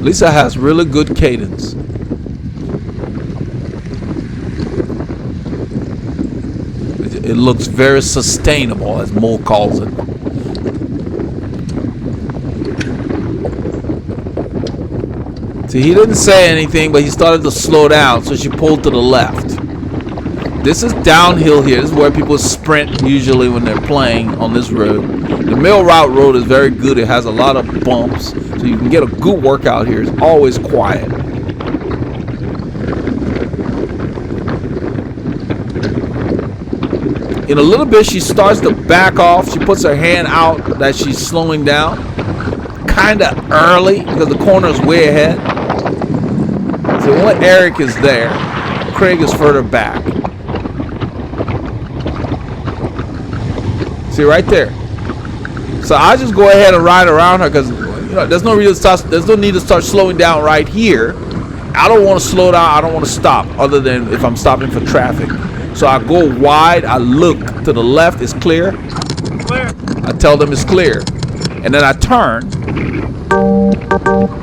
Lisa has really good cadence. It looks very sustainable, as Mo calls it. See, he didn't say anything, but he started to slow down, so she pulled to the left. This is downhill here. This is where people sprint usually when they're playing on this road. The mill route road is very good. It has a lot of bumps, so you can get a good workout here. It's always quiet. In a little bit, she starts to back off. She puts her hand out that she's slowing down. Kind of early because the corner is way ahead. So only Eric is there. Craig is further back. See right there. So I just go ahead and ride around her because there's no need to start slowing down right here. I don't want to slow down. I don't want to stop other than if I'm stopping for traffic. So I go wide. I look to the left. It's clear. Clear. I tell them it's clear, and then I turn.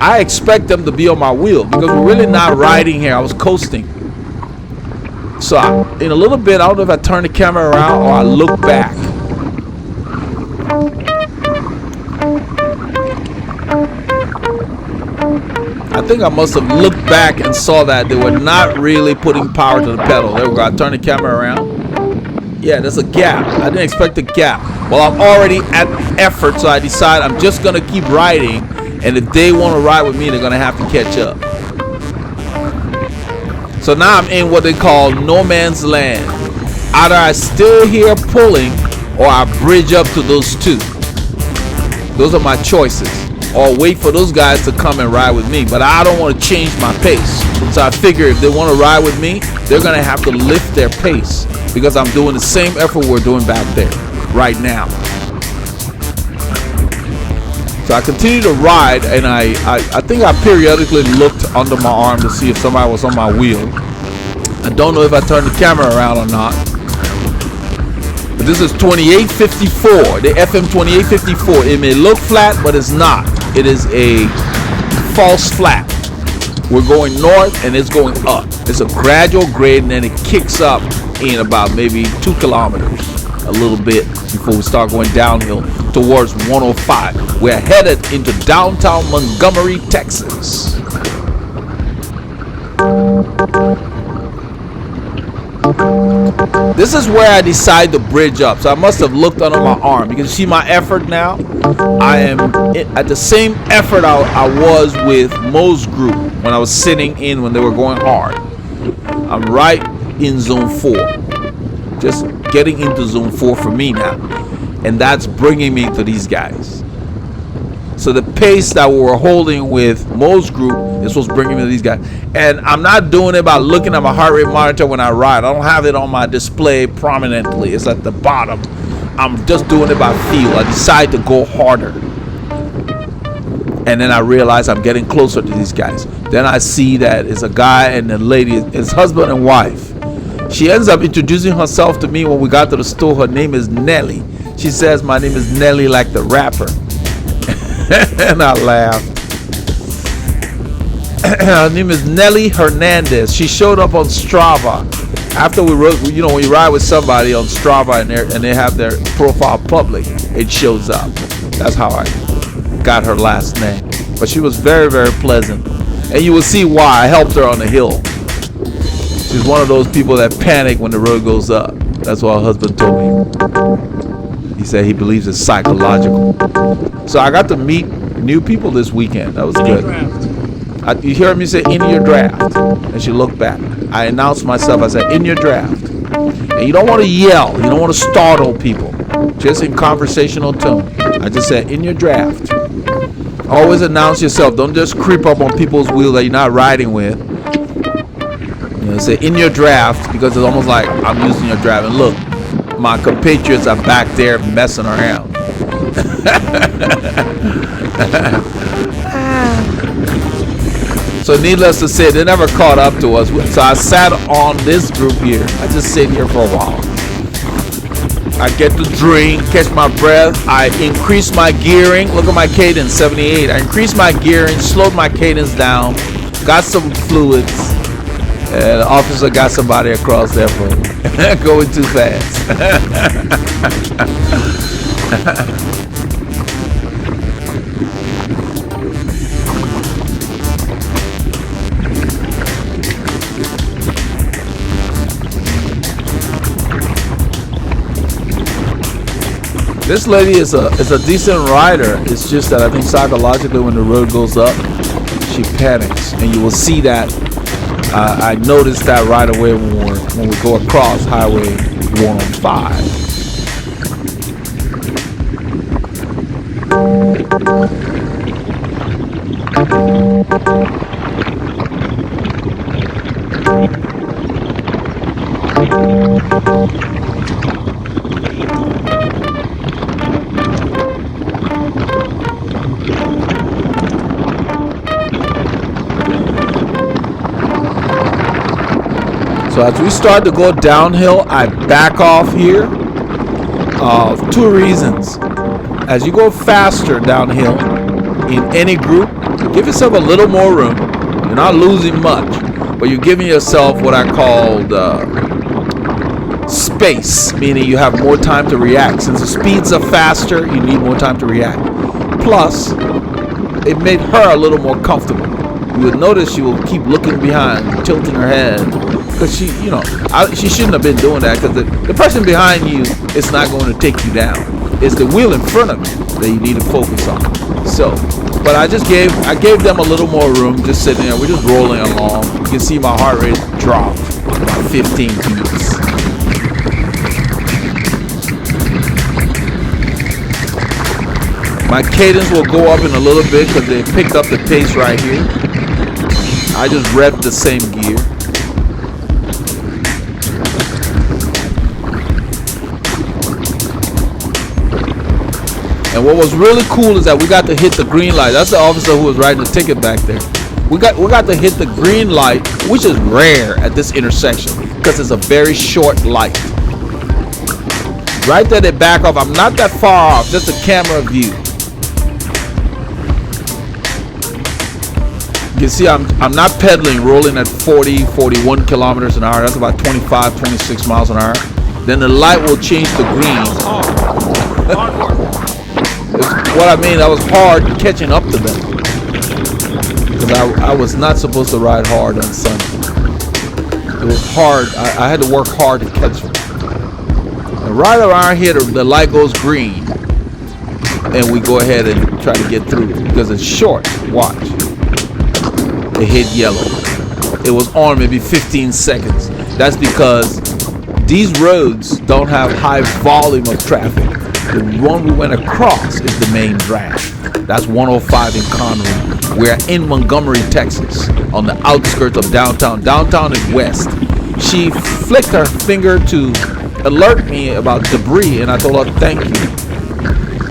I expect them to be on my wheel because we're really not riding here. I was coasting. So in a little bit, I don't know if I turn the camera around or I look back. I think I must have looked back and saw that they were not really putting power to the pedal. There we go. I turn the camera around. Yeah, there's a gap. I didn't expect a gap. Well, I'm already at effort, so I decide I'm just going to keep riding. And if they want to ride with me, they're going to have to catch up. So now I'm in what they call no man's land. Either I still here pulling or I bridge up to those two. Those are my choices. Or wait for those guys to come and ride with me. But I don't want to change my pace. So I figure if they want to ride with me, they're going to have to lift their pace. Because I'm doing the same effort we're doing back there right now. So I continue to ride, and I think I periodically looked under my arm to see if somebody was on my wheel. I don't know if I turned the camera around or not. But this is 2854, the FM 2854. It may look flat, but it's not. It is a false flat. We're going north, and it's going up. It's a gradual grade, and then it kicks up in about maybe 2 kilometers, a little bit before we start going downhill towards 105. We're headed into downtown Montgomery, Texas. This is where I decide to bridge up. So I must have looked under my arm. You can see my effort now. I am at the same effort I was with Mo's group when I was sitting in when they were going hard. I'm right in zone 4. Just getting into zone 4 for me now. And that's bringing me to these guys. So the pace that we were holding with Mo's group is what's bringing me to these guys. And I'm not doing it by looking at my heart rate monitor when I ride. I don't have it on my display prominently. It's at the bottom. I'm just doing it by feel. I decide to go harder. And then I realize I'm getting closer to these guys. Then I see that it's a guy and a lady. It's husband and wife. She ends up introducing herself to me when we got to the store. Her name is Nellie. She says my name is Nellie like the rapper. And I laughed. Her name is Nellie Hernandez. She showed up on Strava. After we wrote, when you ride with somebody on Strava and they have their profile public, it shows up. That's how I got her last name. But she was very, very pleasant. And you will see why. I helped her on the hill. She's one of those people that panic when the road goes up. That's what her husband told me. He said he believes it's psychological. So I got to meet new people this weekend. That was good. You heard me say, in your draft. And she looked back. I announced myself. I said, in your draft. And you don't want to yell. You don't want to startle people. Just in conversational tone. I just said, in your draft. Always announce yourself. Don't just creep up on people's wheel that you're not riding with. Say, in your draft. Because it's almost like I'm using your draft. And look, my compatriots are back there messing around. So needless to say, they never caught up to us. So I sat on this group here. I just sit here for a while. I get the drink, catch my breath. I increase my gearing. Look at my cadence, 78. I increased my gearing, slowed my cadence down, got some fluids, and the officer got somebody across there for going too fast. This lady is a decent rider. It's just that I think psychologically when the road goes up, she panics, and you will see that. I noticed that right away when we go across Highway 105. So as we start to go downhill, I back off here. Two reasons. As you go faster downhill in any group, give yourself a little more room. You're not losing much, but you're giving yourself what I called space, meaning you have more time to react. Since the speeds are faster, you need more time to react. Plus, it made her a little more comfortable. You would notice she will keep looking behind, tilting her head. Because she, she shouldn't have been doing that, because the person behind you is not going to take you down. It's the wheel in front of you that you need to focus on. So, but I gave them a little more room, just sitting there. We're just rolling along. You can see my heart rate drop about 15 beats. My cadence will go up in a little bit because they picked up the pace right here. I just revved the same gear. And what was really cool is that we got to hit the green light. That's the officer who was writing the ticket back there. We got to hit the green light, which is rare at this intersection because it's a very short light. Right there they back off. I'm not that far off, just a camera view. You can see I'm not pedaling, rolling at 40, 41 kilometers an hour. That's about 25, 26 miles an hour. Then the light will change to green. What I mean, I was hard catching up to them because I was not supposed to ride hard on Sunday. It was hard. I had to work hard to catch them. And right around here, the light goes green, and we go ahead and try to get through because it's short. Watch. It hit yellow. It was on maybe 15 seconds. That's because these roads don't have high volume of traffic. The one we went across is the main drag. That's 105 in Conroe. We're in Montgomery, Texas, on the outskirts of downtown. Downtown is west. She flicked her finger to alert me about debris, and I told her thank you.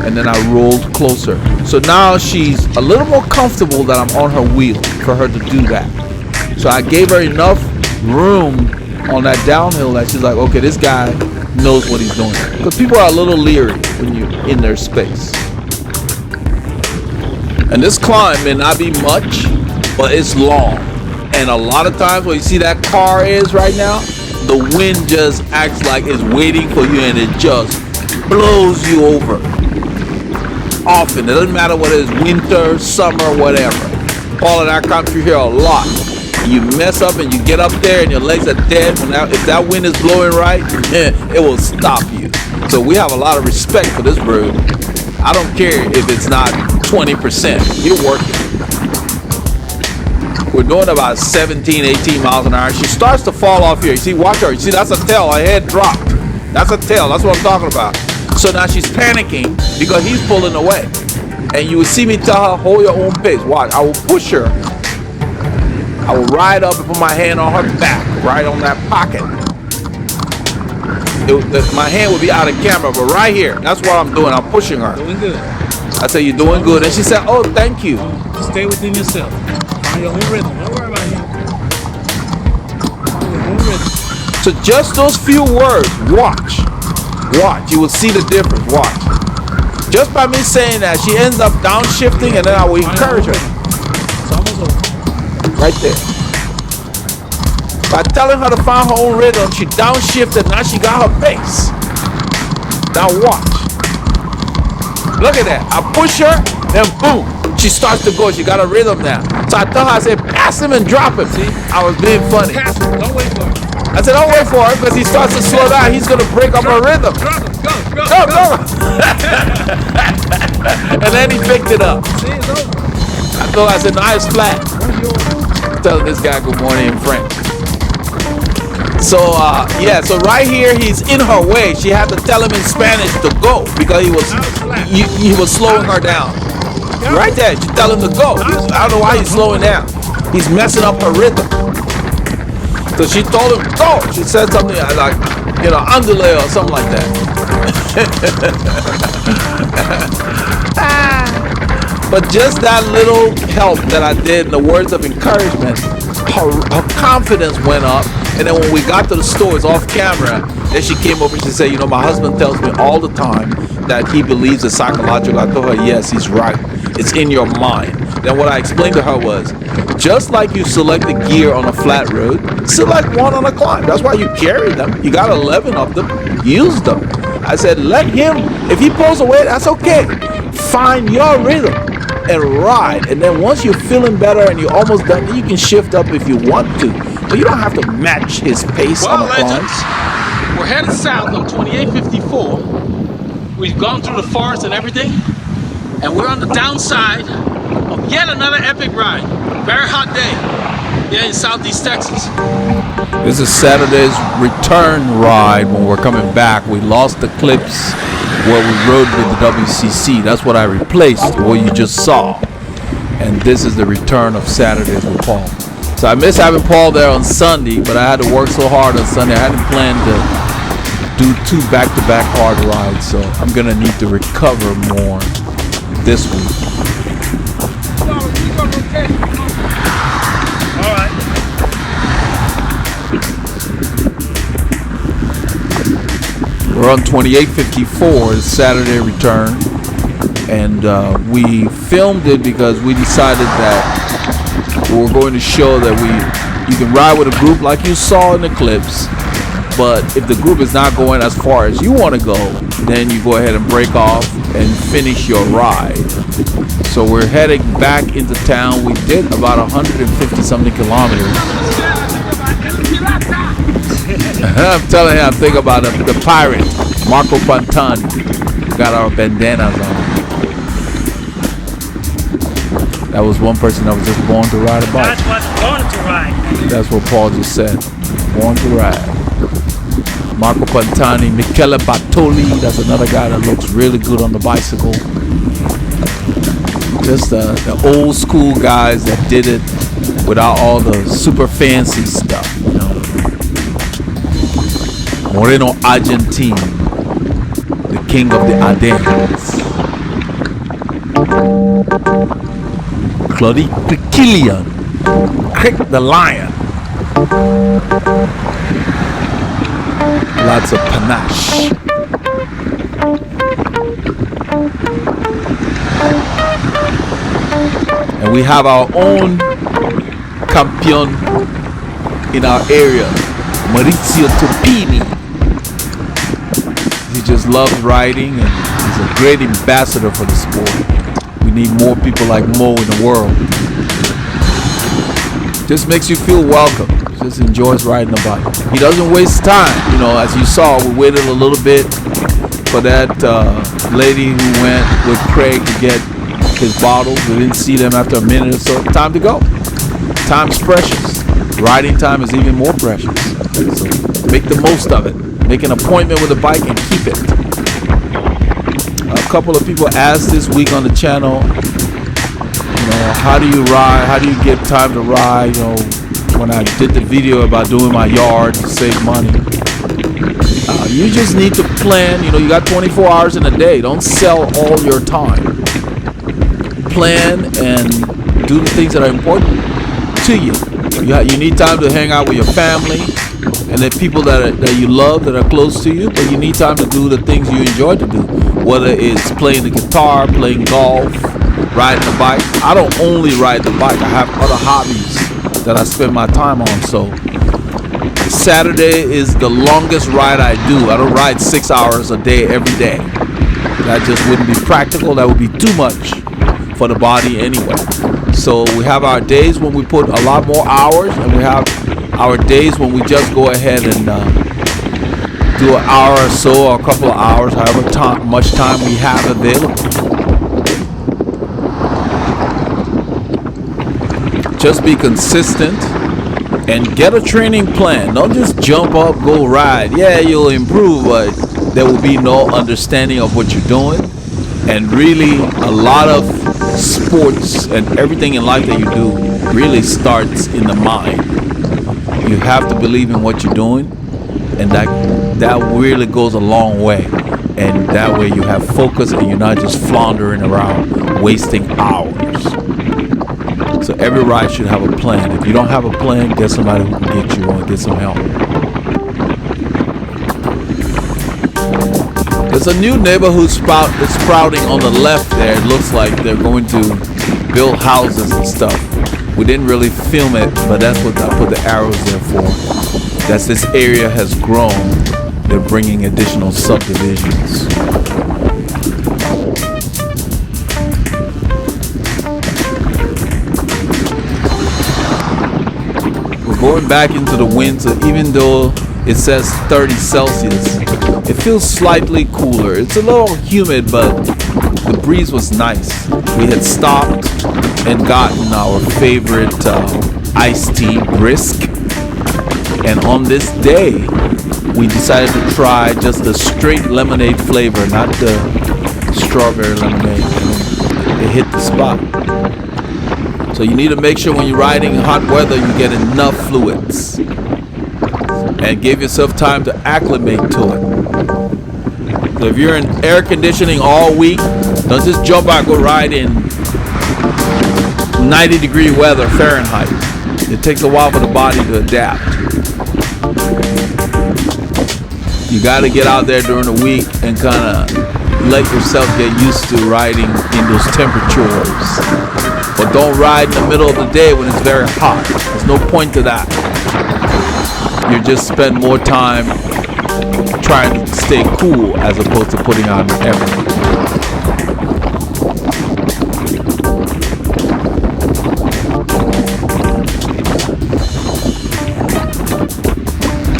And then I rolled closer. So now she's a little more comfortable that I'm on her wheel for her to do that. So I gave her enough room on that downhill that she's like, okay, this guy knows what he's doing. Because people are a little leery when you're in their space. And this climb may not be much, but it's long. And a lot of times where you see that car is right now, the wind just acts like it's waiting for you and it just blows you over. Often, it doesn't matter what it is, winter, summer, whatever. All of that comes through here a lot. You mess up and you get up there and your legs are dead. If that wind is blowing right, it will stop you. So we have a lot of respect for this road. I don't care if it's not 20%. You're working. We're doing about 17, 18 miles an hour. She starts to fall off here. You see, watch her. You see, that's a tail. Her head dropped. That's a tail. That's what I'm talking about. So now she's panicking because he's pulling away. And you will see me tell her, hold your own pace. Watch. I will push her. I will ride up and put my hand on her back, right on that pocket. My hand will be out of camera, but right here, that's what I'm doing. I'm pushing her. Doing good. I said, you're doing good. And she said, oh, thank you. Stay within yourself. Find your own rhythm. Don't worry about him. Find your own rhythm. So just those few words, watch. Watch, you will see the difference. Watch. Just by me saying that, she ends up downshifting, and then I will encourage her. Right there. By telling her to find her own rhythm, she downshifted, now she got her pace. Now watch. Look at that. I push her, then boom. She starts to go. She got a rhythm now. So I told her, I said, pass him and drop him. See, I was being funny. Pass him. Don't wait for him. I said, don't wait for her because he starts to slow down. He's going to break up her rhythm. Drop him. Go. Go. And then he picked it up. See, it's over. I told her, I said, nice flat. Telling this guy good morning in French. So so right here he's in her way. She had to tell him in Spanish to go because he was slowing her down. Right there, she tell him to go. I don't know why he's slowing down. He's messing up her rhythm. So she told him go. She said something like, andale or something like that. But just that little help that I did in the words of encouragement, her confidence went up. And then when we got to the stores off camera, then she came over and she said, my husband tells me all the time that he believes it's psychological. I told her, yes, he's right. It's in your mind. Then what I explained to her was, just like you select the gear on a flat road, select one on a climb. That's why you carry them. You got 11 of them. Use them. I said, let him, if he pulls away, that's okay. Find your rhythm and ride. And then once you're feeling better and you're almost done, then you can shift up if you want to. But you don't have to match his pace on the climb. We're headed south on 2854. We've gone through the forest and everything. And we're on the downside of yet another epic ride. Very hot day here in Southeast Texas. This is Saturday's return ride. When we're coming back, we lost the clips where we rode with the WCC. That's what I replaced, what you just saw. And this is the return of Saturdays with Paul. So I miss having Paul there on Sunday, but I had to work so hard on Sunday. I hadn't planned to do 2 back-to-back hard rides, so I'm gonna need to recover more this week. All right. We're on 2854, it's Saturday return, and we filmed it because we decided that we're going to show that you can ride with a group like you saw in the clips, but if the group is not going as far as you want to go, then you go ahead and break off and finish your ride. So we're heading back into town. We did about 150 something kilometers. I'm telling you, I'm thinking about the pirate, Marco Pantani. Got our bandanas on. That was one person that was just born to ride a bike. That's what's born to ride. That's what Paul just said. Born to ride. Marco Pantani, Michele Bartoli. That's another guy that looks really good on the bicycle. Just the old school guys that did it without all the super fancy stuff. Moreno Argentine, the king of the Ardennes. Claudie Killian, Crick the Lion. Lots of panache. And we have our own champion in our area, Maurizio Topini. He just loves riding and he's a great ambassador for the sport. We need more people like Mo in the world. Just makes you feel welcome. Just enjoys riding the bike. He doesn't waste time. As you saw, we waited a little bit for that lady who went with Craig to get his bottles. We didn't see them after a minute or so. Time to go. Time's precious. Riding time is even more precious. So make the most of it. Make an appointment with a bike and keep it. A couple of people asked this week on the channel, how do you ride? How do you get time to ride? When I did the video about doing my yard to save money. You just need to plan. You got 24 hours in a day. Don't sell all your time. Plan and do the things that are important to you. You need time to hang out with your family. And there are people that you love that are close to you, but you need time to do the things you enjoy to do. Whether it's playing the guitar, playing golf, riding the bike. I don't only ride the bike. I have other hobbies that I spend my time on. So Saturday is the longest ride I do. I don't ride 6 hours a day every day. That just wouldn't be practical. That would be too much for the body anyway. So we have our days when we put a lot more hours, and we have our days when we just go ahead and do an hour or so, or a couple of hours, however much time we have available. Just be consistent and get a training plan. Don't just jump up, go ride. Yeah, you'll improve, but there will be no understanding of what you're doing. And really, a lot of sports and everything in life that you do really starts in the mind. You have to believe in what you're doing, and that really goes a long way. And that way you have focus, and you're not just floundering around wasting hours. So every ride should have a plan. If you don't have a plan, get somebody who can get you or get some help. There's a new neighborhood that's sprouting on the left there. It looks like they're going to build houses and stuff. We didn't really film it, but that's what I put the arrows there for. As this area has grown, they're bringing additional subdivisions. We're going back into the winter, even though it says 30 Celsius. It feels slightly cooler. It's a little humid, but the breeze was nice. We had stopped and gotten our favorite iced tea, Brisk. And on this day, we decided to try just the straight lemonade flavor, not the strawberry lemonade. It hit the spot. So you need to make sure when you're riding in hot weather, you get enough fluids. And give yourself time to acclimate to it. So if you're in air conditioning all week, don't just jump out and go ride in 90-degree weather Fahrenheit. It takes a while for the body to adapt. You got to get out there during the week and kind of let yourself get used to riding in those temperatures. But don't ride in the middle of the day when it's very hot. There's no point to that. You just spend more time trying to stay cool as opposed to putting on effort.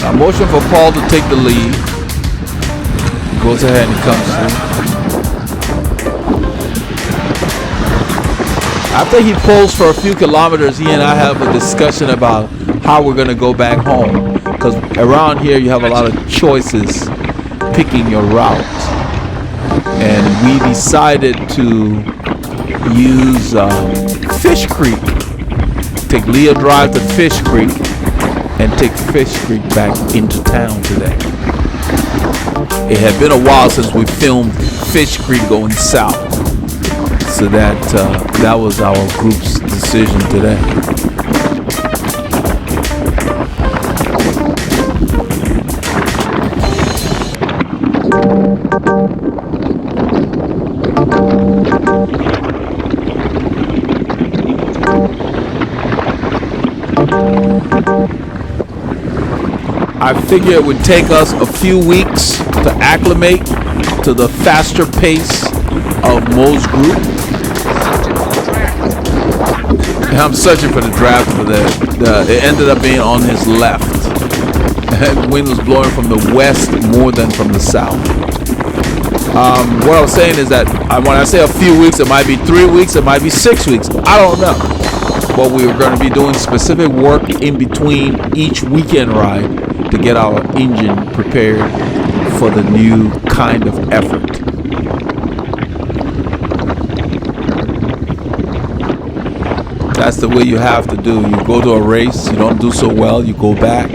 Now motion for Paul to take the lead. He goes ahead and he comes through. After he pulls for a few kilometers, he and I have a discussion about how we're going to go back home. Because around here you have a lot of choices picking your route. And we decided to use Fishcreek. Take Leah Drive to Fishcreek and take Fishcreek back into town today. It had been a while since we filmed Fishcreek going south. So that was our group's decision today. I figure it would take us a few weeks to acclimate to the faster pace of Mo's group. I'm searching for the draft for that. It ended up being on his left. The wind was blowing from the west more than from the south. What I was saying is that when I say a few weeks, it might be 3 weeks, it might be 6 weeks. I don't know. But we are going to be doing specific work in between each weekend ride to get our engine prepared for the new kind of effort. That's the way you have to do. You go to a race, you don't do so well, you go back,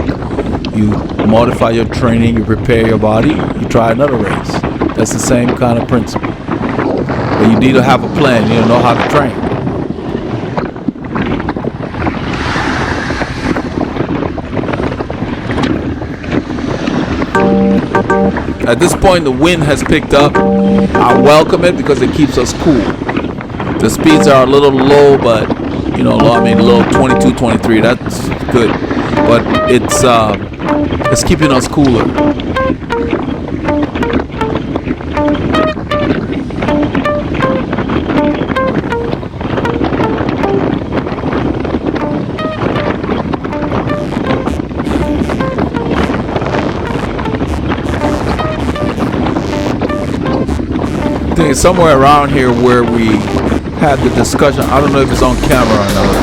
you modify your training, you prepare your body, you try another race. That's the same kind of principle. But you need to have a plan, you need to know how to train. At this point, the wind has picked up. I welcome it because it keeps us cool. The speeds are a little low, but you know, low, I mean, low 22, 23. That's good, but it's keeping us cooler. I think it's somewhere around here where we had the discussion. I don't know if it's on camera or not,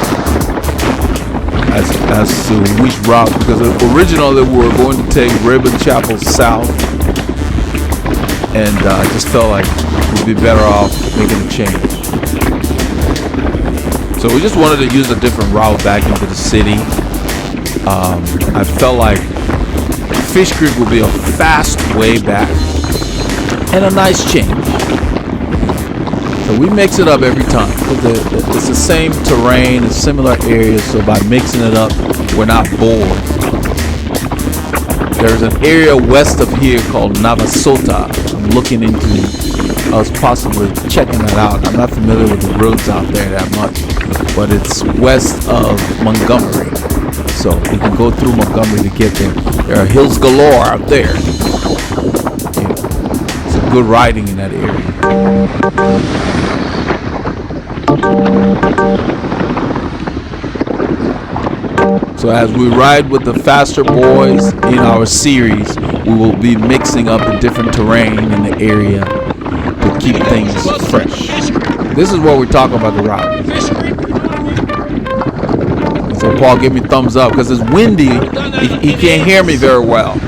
as to which route, because originally we were going to take Ribbon Chapel south, and I just felt like we'd be better off making a change. So we just wanted to use a different route back into the city. I felt like Fishcreek would be a fast way back and a nice change. So we mix it up every time. It's the same terrain, it's similar areas, so by mixing it up, we're not bored. There's an area west of here called Navasota. I'm looking into us possibly checking that out. I'm not familiar with the roads out there that much, but it's west of Montgomery. So you can go through Montgomery to get there. There are hills galore out there. Yeah. It's a good riding in that area. So as we ride with the faster boys in our series, we will be mixing up the different terrain in the area to keep things fresh. This is what we're talking about, the route. So Paul, give me thumbs up because it's windy. He can't hear me very well.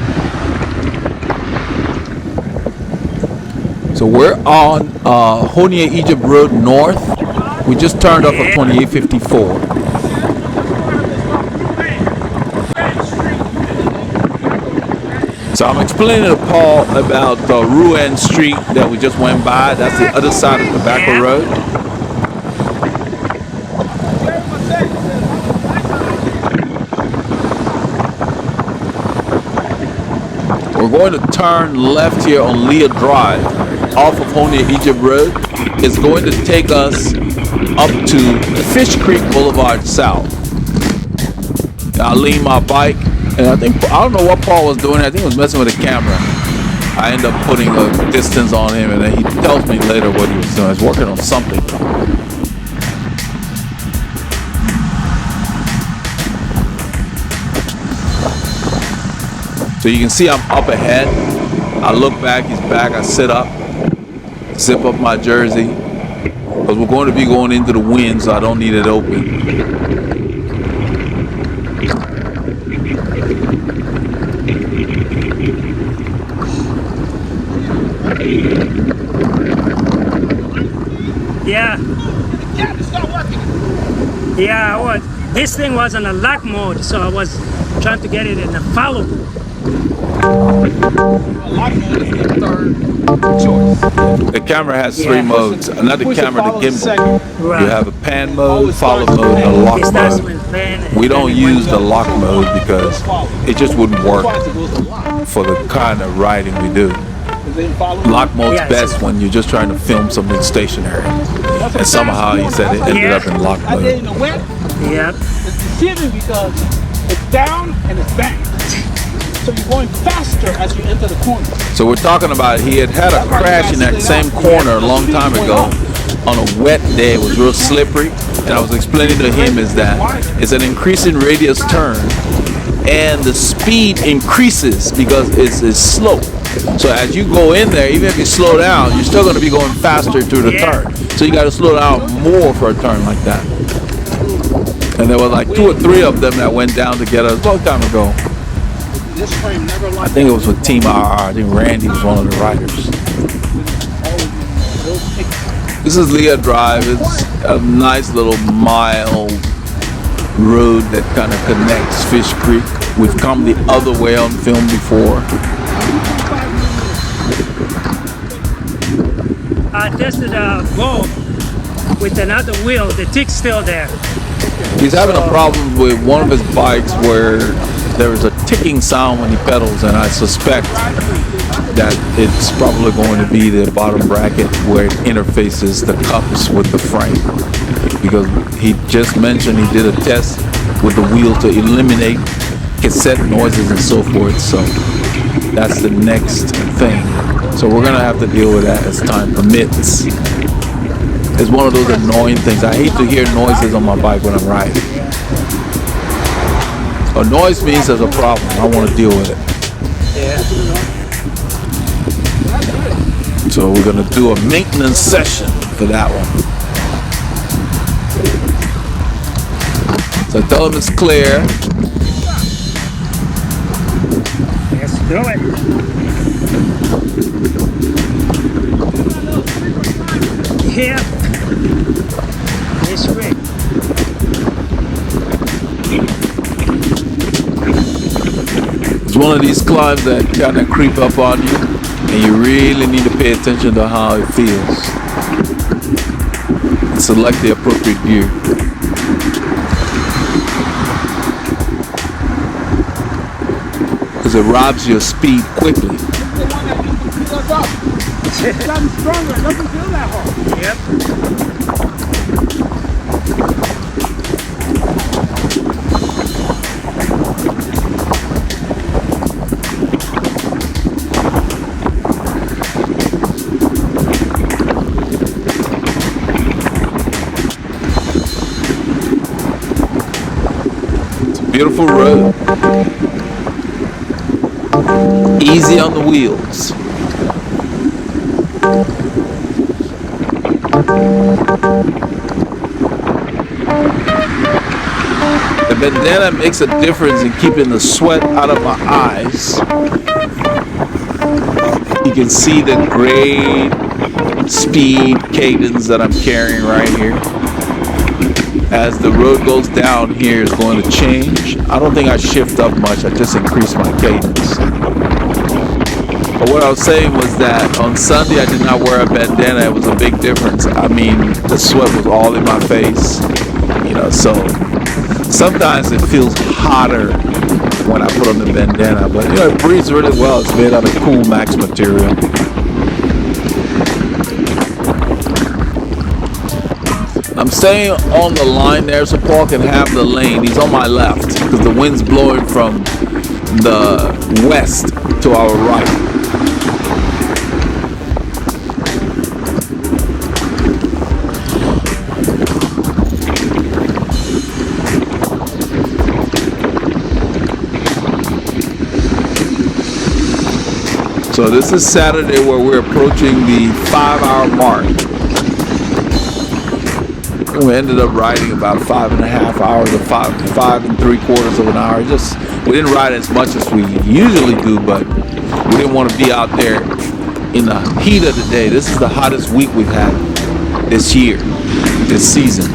So we're on Honia Egypt Road North. We just turned off at 2854. So I'm explaining to Paul about the Rouen Street that we just went by. That's the other side of Tobacco Road. We're going to turn left here on Leah Drive off of Honia Egypt Road. It's going to take us up to Fishcreek Blvd-Ride South. I lean my bike, and I don't know what Paul was doing. I think he was messing with the camera. I end up putting a distance on him, and then he tells me later what he was doing. He's working on something. So you can see I'm up ahead. I look back, he's back. I sit up, zip up my jersey, because we're going to be going into the wind, so I don't need it open. Yeah. Yeah, I was. This thing was on a lock mode, so I was trying to get it in a follow mode. Lock mode is the third choice. The camera has three modes. Not the camera, the gimbal. Right. You have a pan mode, follow mode, and a lock mode. We don't use the lock mode because it just wouldn't work for the kind of riding we do. Lock mode's best when you're just trying to film something stationary. And somehow he said it ended up in lock mode. Yep. It's deceiving because it's down and it's back. So you're going faster as you enter the corner. So we're talking about he had a crash in that same corner a long time ago on a wet day. It was real slippery. And I was explaining to him is that it's an increasing radius turn and the speed increases because it's slow. So as you go in there, even if you slow down, you're still going to be going faster through the turn. So you got to slow down more for a turn like that. And there were like 2 or 3 of them that went down to get us a long time ago. I think it was with Team RR. I think Randy was one of the riders. This is Leah Drive. It's a nice little mild road that kind of connects Fishcreek. We've come the other way on film before. I tested a bow with another wheel. The tick's still there. He's having a problem with one of his bikes where there is a ticking sound when he pedals, and I suspect that it's probably going to be the bottom bracket where it interfaces the cups with the frame, because he just mentioned he did a test with the wheel to eliminate cassette noises and so forth. So that's the next thing. So we're gonna have to deal with that as time permits. It's one of those annoying things. I hate to hear noises on my bike when I'm riding. A noise means there's a problem. I want to deal with it. So we're gonna do a maintenance session for that one. So tell them it's clear. Let's do it. Here. This way. It's one of these climbs that kind of creep up on you, and you really need to pay attention to how it feels and select the appropriate gear. Because it robs you of speed quickly. It's gotten stronger. It doesn't feel that hard. Yep. Beautiful road. Easy on the wheels. The bandana makes a difference in keeping the sweat out of my eyes. You can see the great speed cadence that I'm carrying right here. As the road goes down here, is going to change. I don't think I shift up much. I just increase my cadence. But what I was saying was that on Sunday I did not wear a bandana. It was a big difference. I mean, the sweat was all in my face. You know, so sometimes it feels hotter when I put on the bandana. But you know, it breathes really well. It's made out of cool Max material. I'm staying on the line there so Paul can have the lane. He's on my left because the wind's blowing from the west to our right. So this is Saturday where we're approaching the 5-hour mark. We ended up riding about 5.5 hours or 5 3/4 of an hour. We didn't ride as much as we usually do, but we didn't want to be out there in the heat of the day. This is the hottest week we've had this year, this season.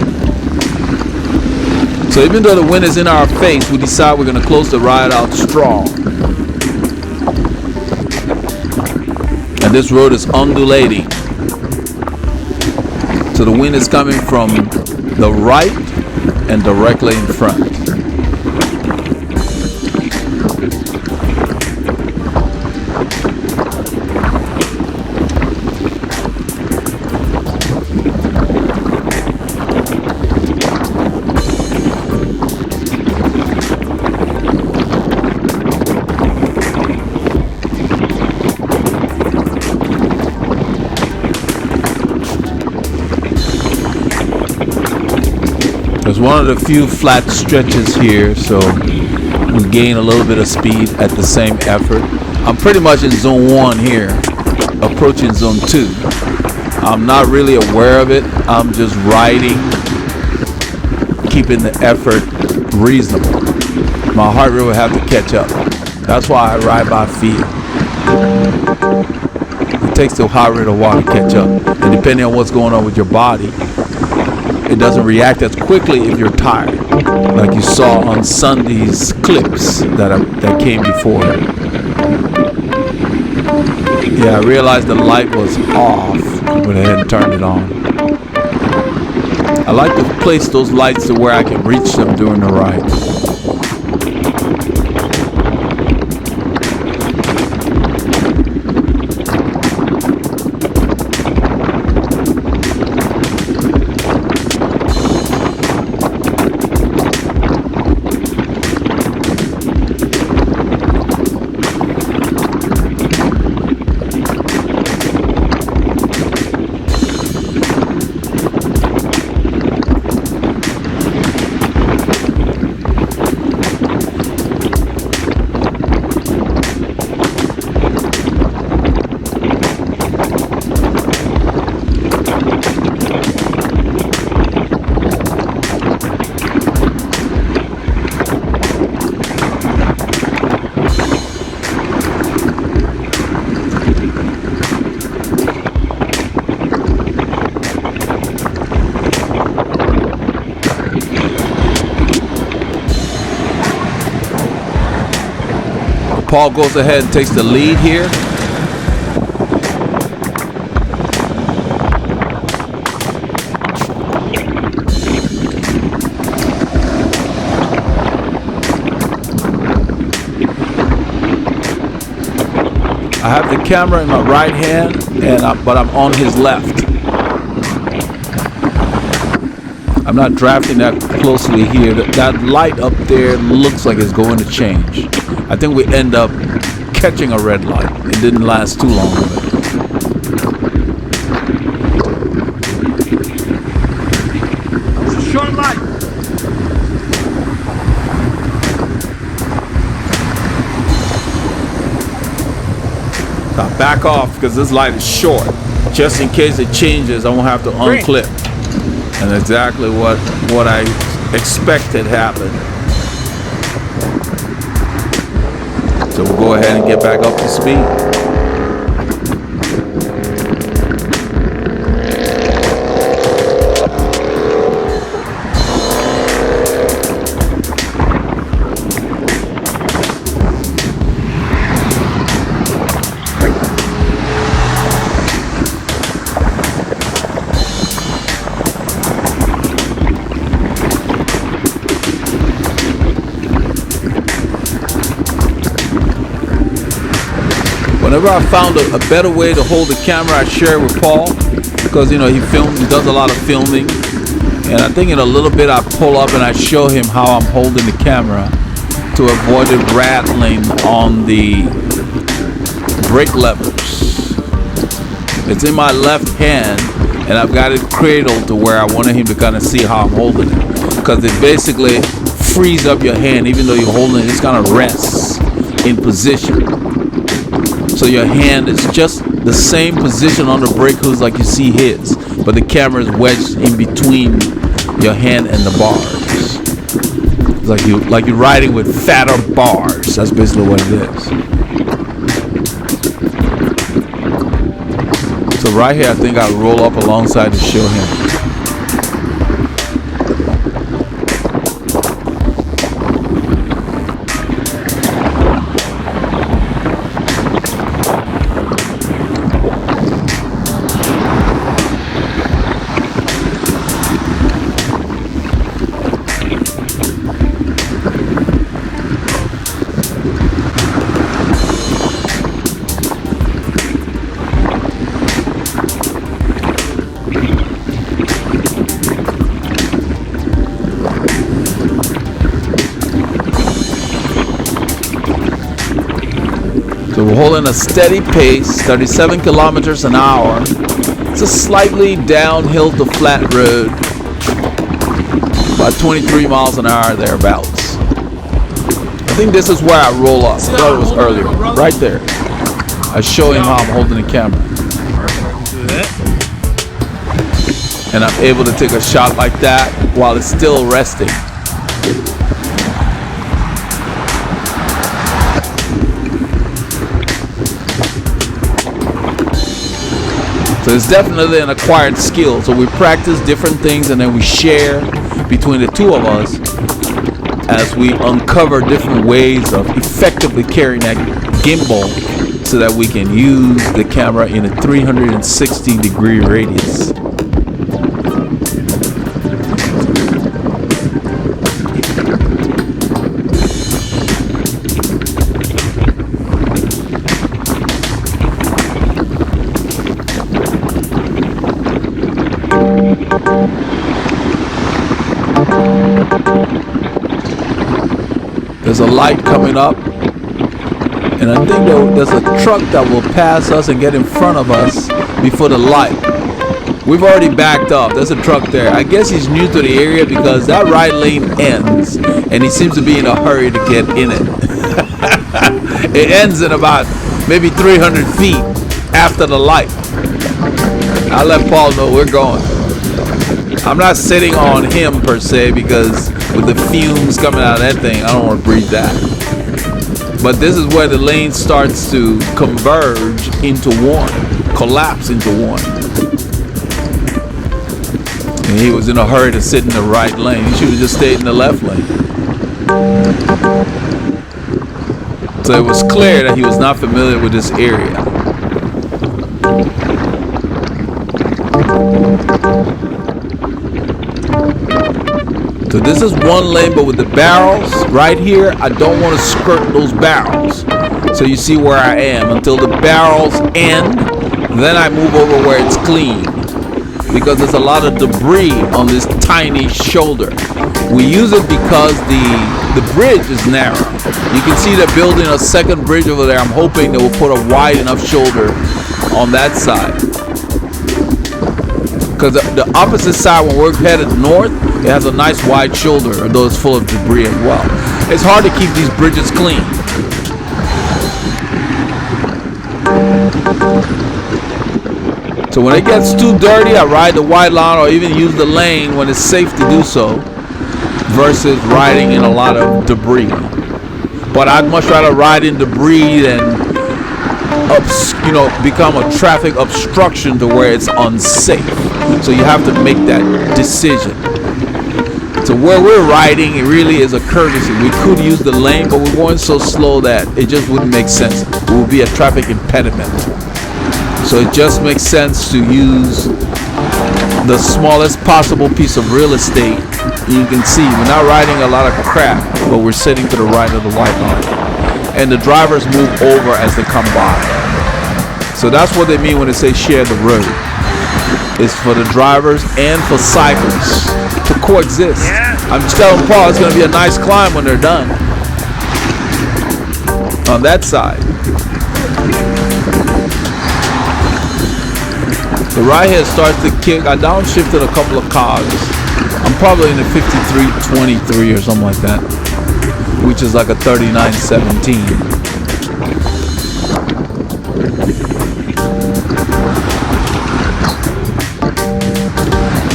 So even though the wind is in our face, we decide we're going to close the ride out strong. And this road is undulating. So the wind is coming from the right and directly in front. There's one of the few flat stretches here, so we gain a little bit of speed at the same effort. I'm pretty much in zone 1 here, approaching zone 2. I'm not really aware of it. I'm just riding, keeping the effort reasonable. My heart rate will have to catch up. That's why I ride by feel. It takes the heart rate a while to catch up. And depending on what's going on with your body, it doesn't react as quickly if you're tired, like you saw on Sunday's clips that came before. Yeah, I realized the light was off when I hadn't turned it on. I like to place those lights to where I can reach them during the ride. Paul goes ahead and takes the lead here. I have the camera in my right hand, but I'm on his left. I'm not drafting that closely here. That light up there looks like it's going to change. I think we end up catching a red light. It didn't last too long. It's a short light. Now back off because this light is short. Just in case it changes, I won't have to unclip. And exactly what I expected happened. So we'll go ahead and get back up to speed. Whenever I found a better way to hold the camera, I share it with Paul because he does a lot of filming, and I think in a little bit I pull up and I show him how I'm holding the camera to avoid it rattling on the brake levers. It's in my left hand and I've got it cradled to where I wanted him to kind of see how I'm holding it, because it basically frees up your hand. Even though you're holding it, it's kind of rests in position. So your hand is just the same position on the brake hoods like you see his, but the camera is wedged in between your hand and the bars. It's like you're riding with fatter bars. That's basically what it is. So right here, I think I'll roll up alongside to show him. So we're holding a steady pace, 37 kilometers an hour. It's a slightly downhill to flat road, about 23 miles an hour thereabouts. I think this is where I roll up. I thought it was earlier, right there. I show him how I'm holding the camera. And I'm able to take a shot like that while it's still resting. So it's definitely an acquired skill. So we practice different things and then we share between the two of us as we uncover different ways of effectively carrying that gimbal so that we can use the camera in a 360-degree radius. There's a light coming up, and I think there's a truck that will pass us and get in front of us before the light. We've already backed up. There's a truck there. I guess he's new to the area because that right lane ends, and he seems to be in a hurry to get in it. It ends in about maybe 300 feet after the light. I'll let Paul know we're going. I'm not sitting on him per se because with the fumes coming out of that thing, I don't want to breathe that. But this is where the lane starts to converge into one, collapse into one. And he was in a hurry to sit in the right lane. He should have just stayed in the left lane. So it was clear that he was not familiar with this area. So this is one lane, but with the barrels right here, I don't want to skirt those barrels. So you see where I am until the barrels end, then I move over where it's clean, because there's a lot of debris on this tiny shoulder. We use it because the bridge is narrow. You can see they're building a second bridge over there. I'm hoping they will put a wide enough shoulder on that side, because the opposite side, when we're headed north, it has a nice wide shoulder, although it's full of debris as well. It's hard to keep these bridges clean. So when it gets too dirty, I ride the wide line or even use the lane when it's safe to do so, versus riding in a lot of debris. But I'd much rather ride in debris than become a traffic obstruction to where it's unsafe. So you have to make that decision. So where we're riding, it really is a courtesy. We could use the lane, but we're going so slow that it just wouldn't make sense. It would be a traffic impediment. So it just makes sense to use the smallest possible piece of real estate. You can see we're not riding a lot of crap, but we're sitting to the right of the white line. And the drivers move over as they come by. So that's what they mean when they say share the road. It's for the drivers and for cyclists to coexist. Yeah. I'm just telling Paul it's going to be a nice climb when they're done. On that side. The right here starts to kick. I downshifted a couple of cogs. I'm probably in the 53.23 or something like that, which is like a 39.17.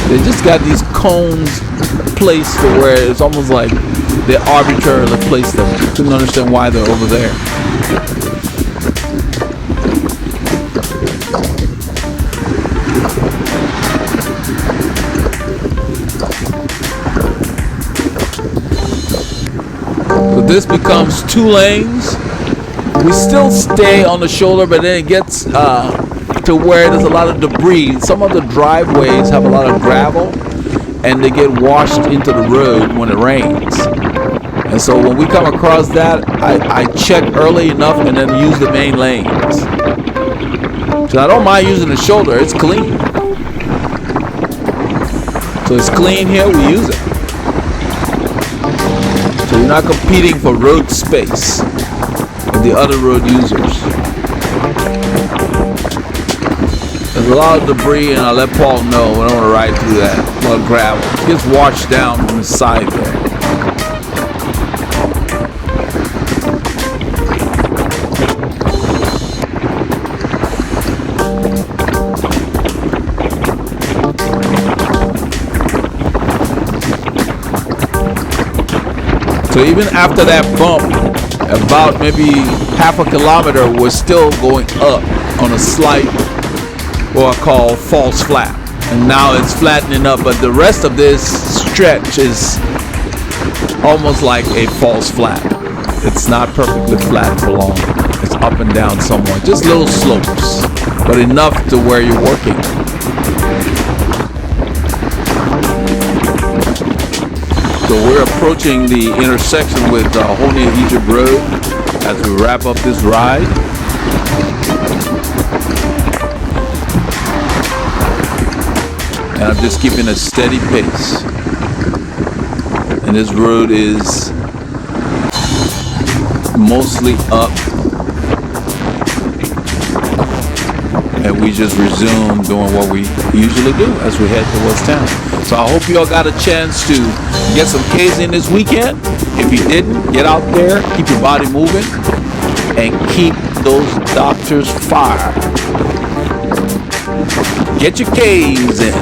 They just got these cones placed to where it's almost like they arbitrarily placed them. Couldn't understand why they're over there. So this becomes 2 lanes. We still stay on the shoulder, but then it gets to where there's a lot of debris. Some of the driveways have a lot of gravel and they get washed into the road when it rains. And so when we come across that, I check early enough and then use the main lanes. So I don't mind using the shoulder, it's clean. So it's clean here, we use it. So you're not competing for road space with the other road users. There's a lot of debris, and I let Paul know when I want to ride through that. A lot of gravel. It gets washed down from the side there. So even after that bump, about maybe half a kilometer, we're still going up on a slight, what I call false flat. And now it's flattening up, but the rest of this stretch is almost like a false flat. It's not perfectly flat for long. It's up and down somewhat, just little slopes, but enough to where you're working. So we're approaching the intersection with Honia Egypt Road as we wrap up this ride. And I'm just keeping a steady pace. And this road is mostly up. And we just resume doing what we usually do as we head towards town. So I hope you all got a chance to get some K's in this weekend. If you didn't, get out there, keep your body moving, and keep those doctors fired. Get your K's in.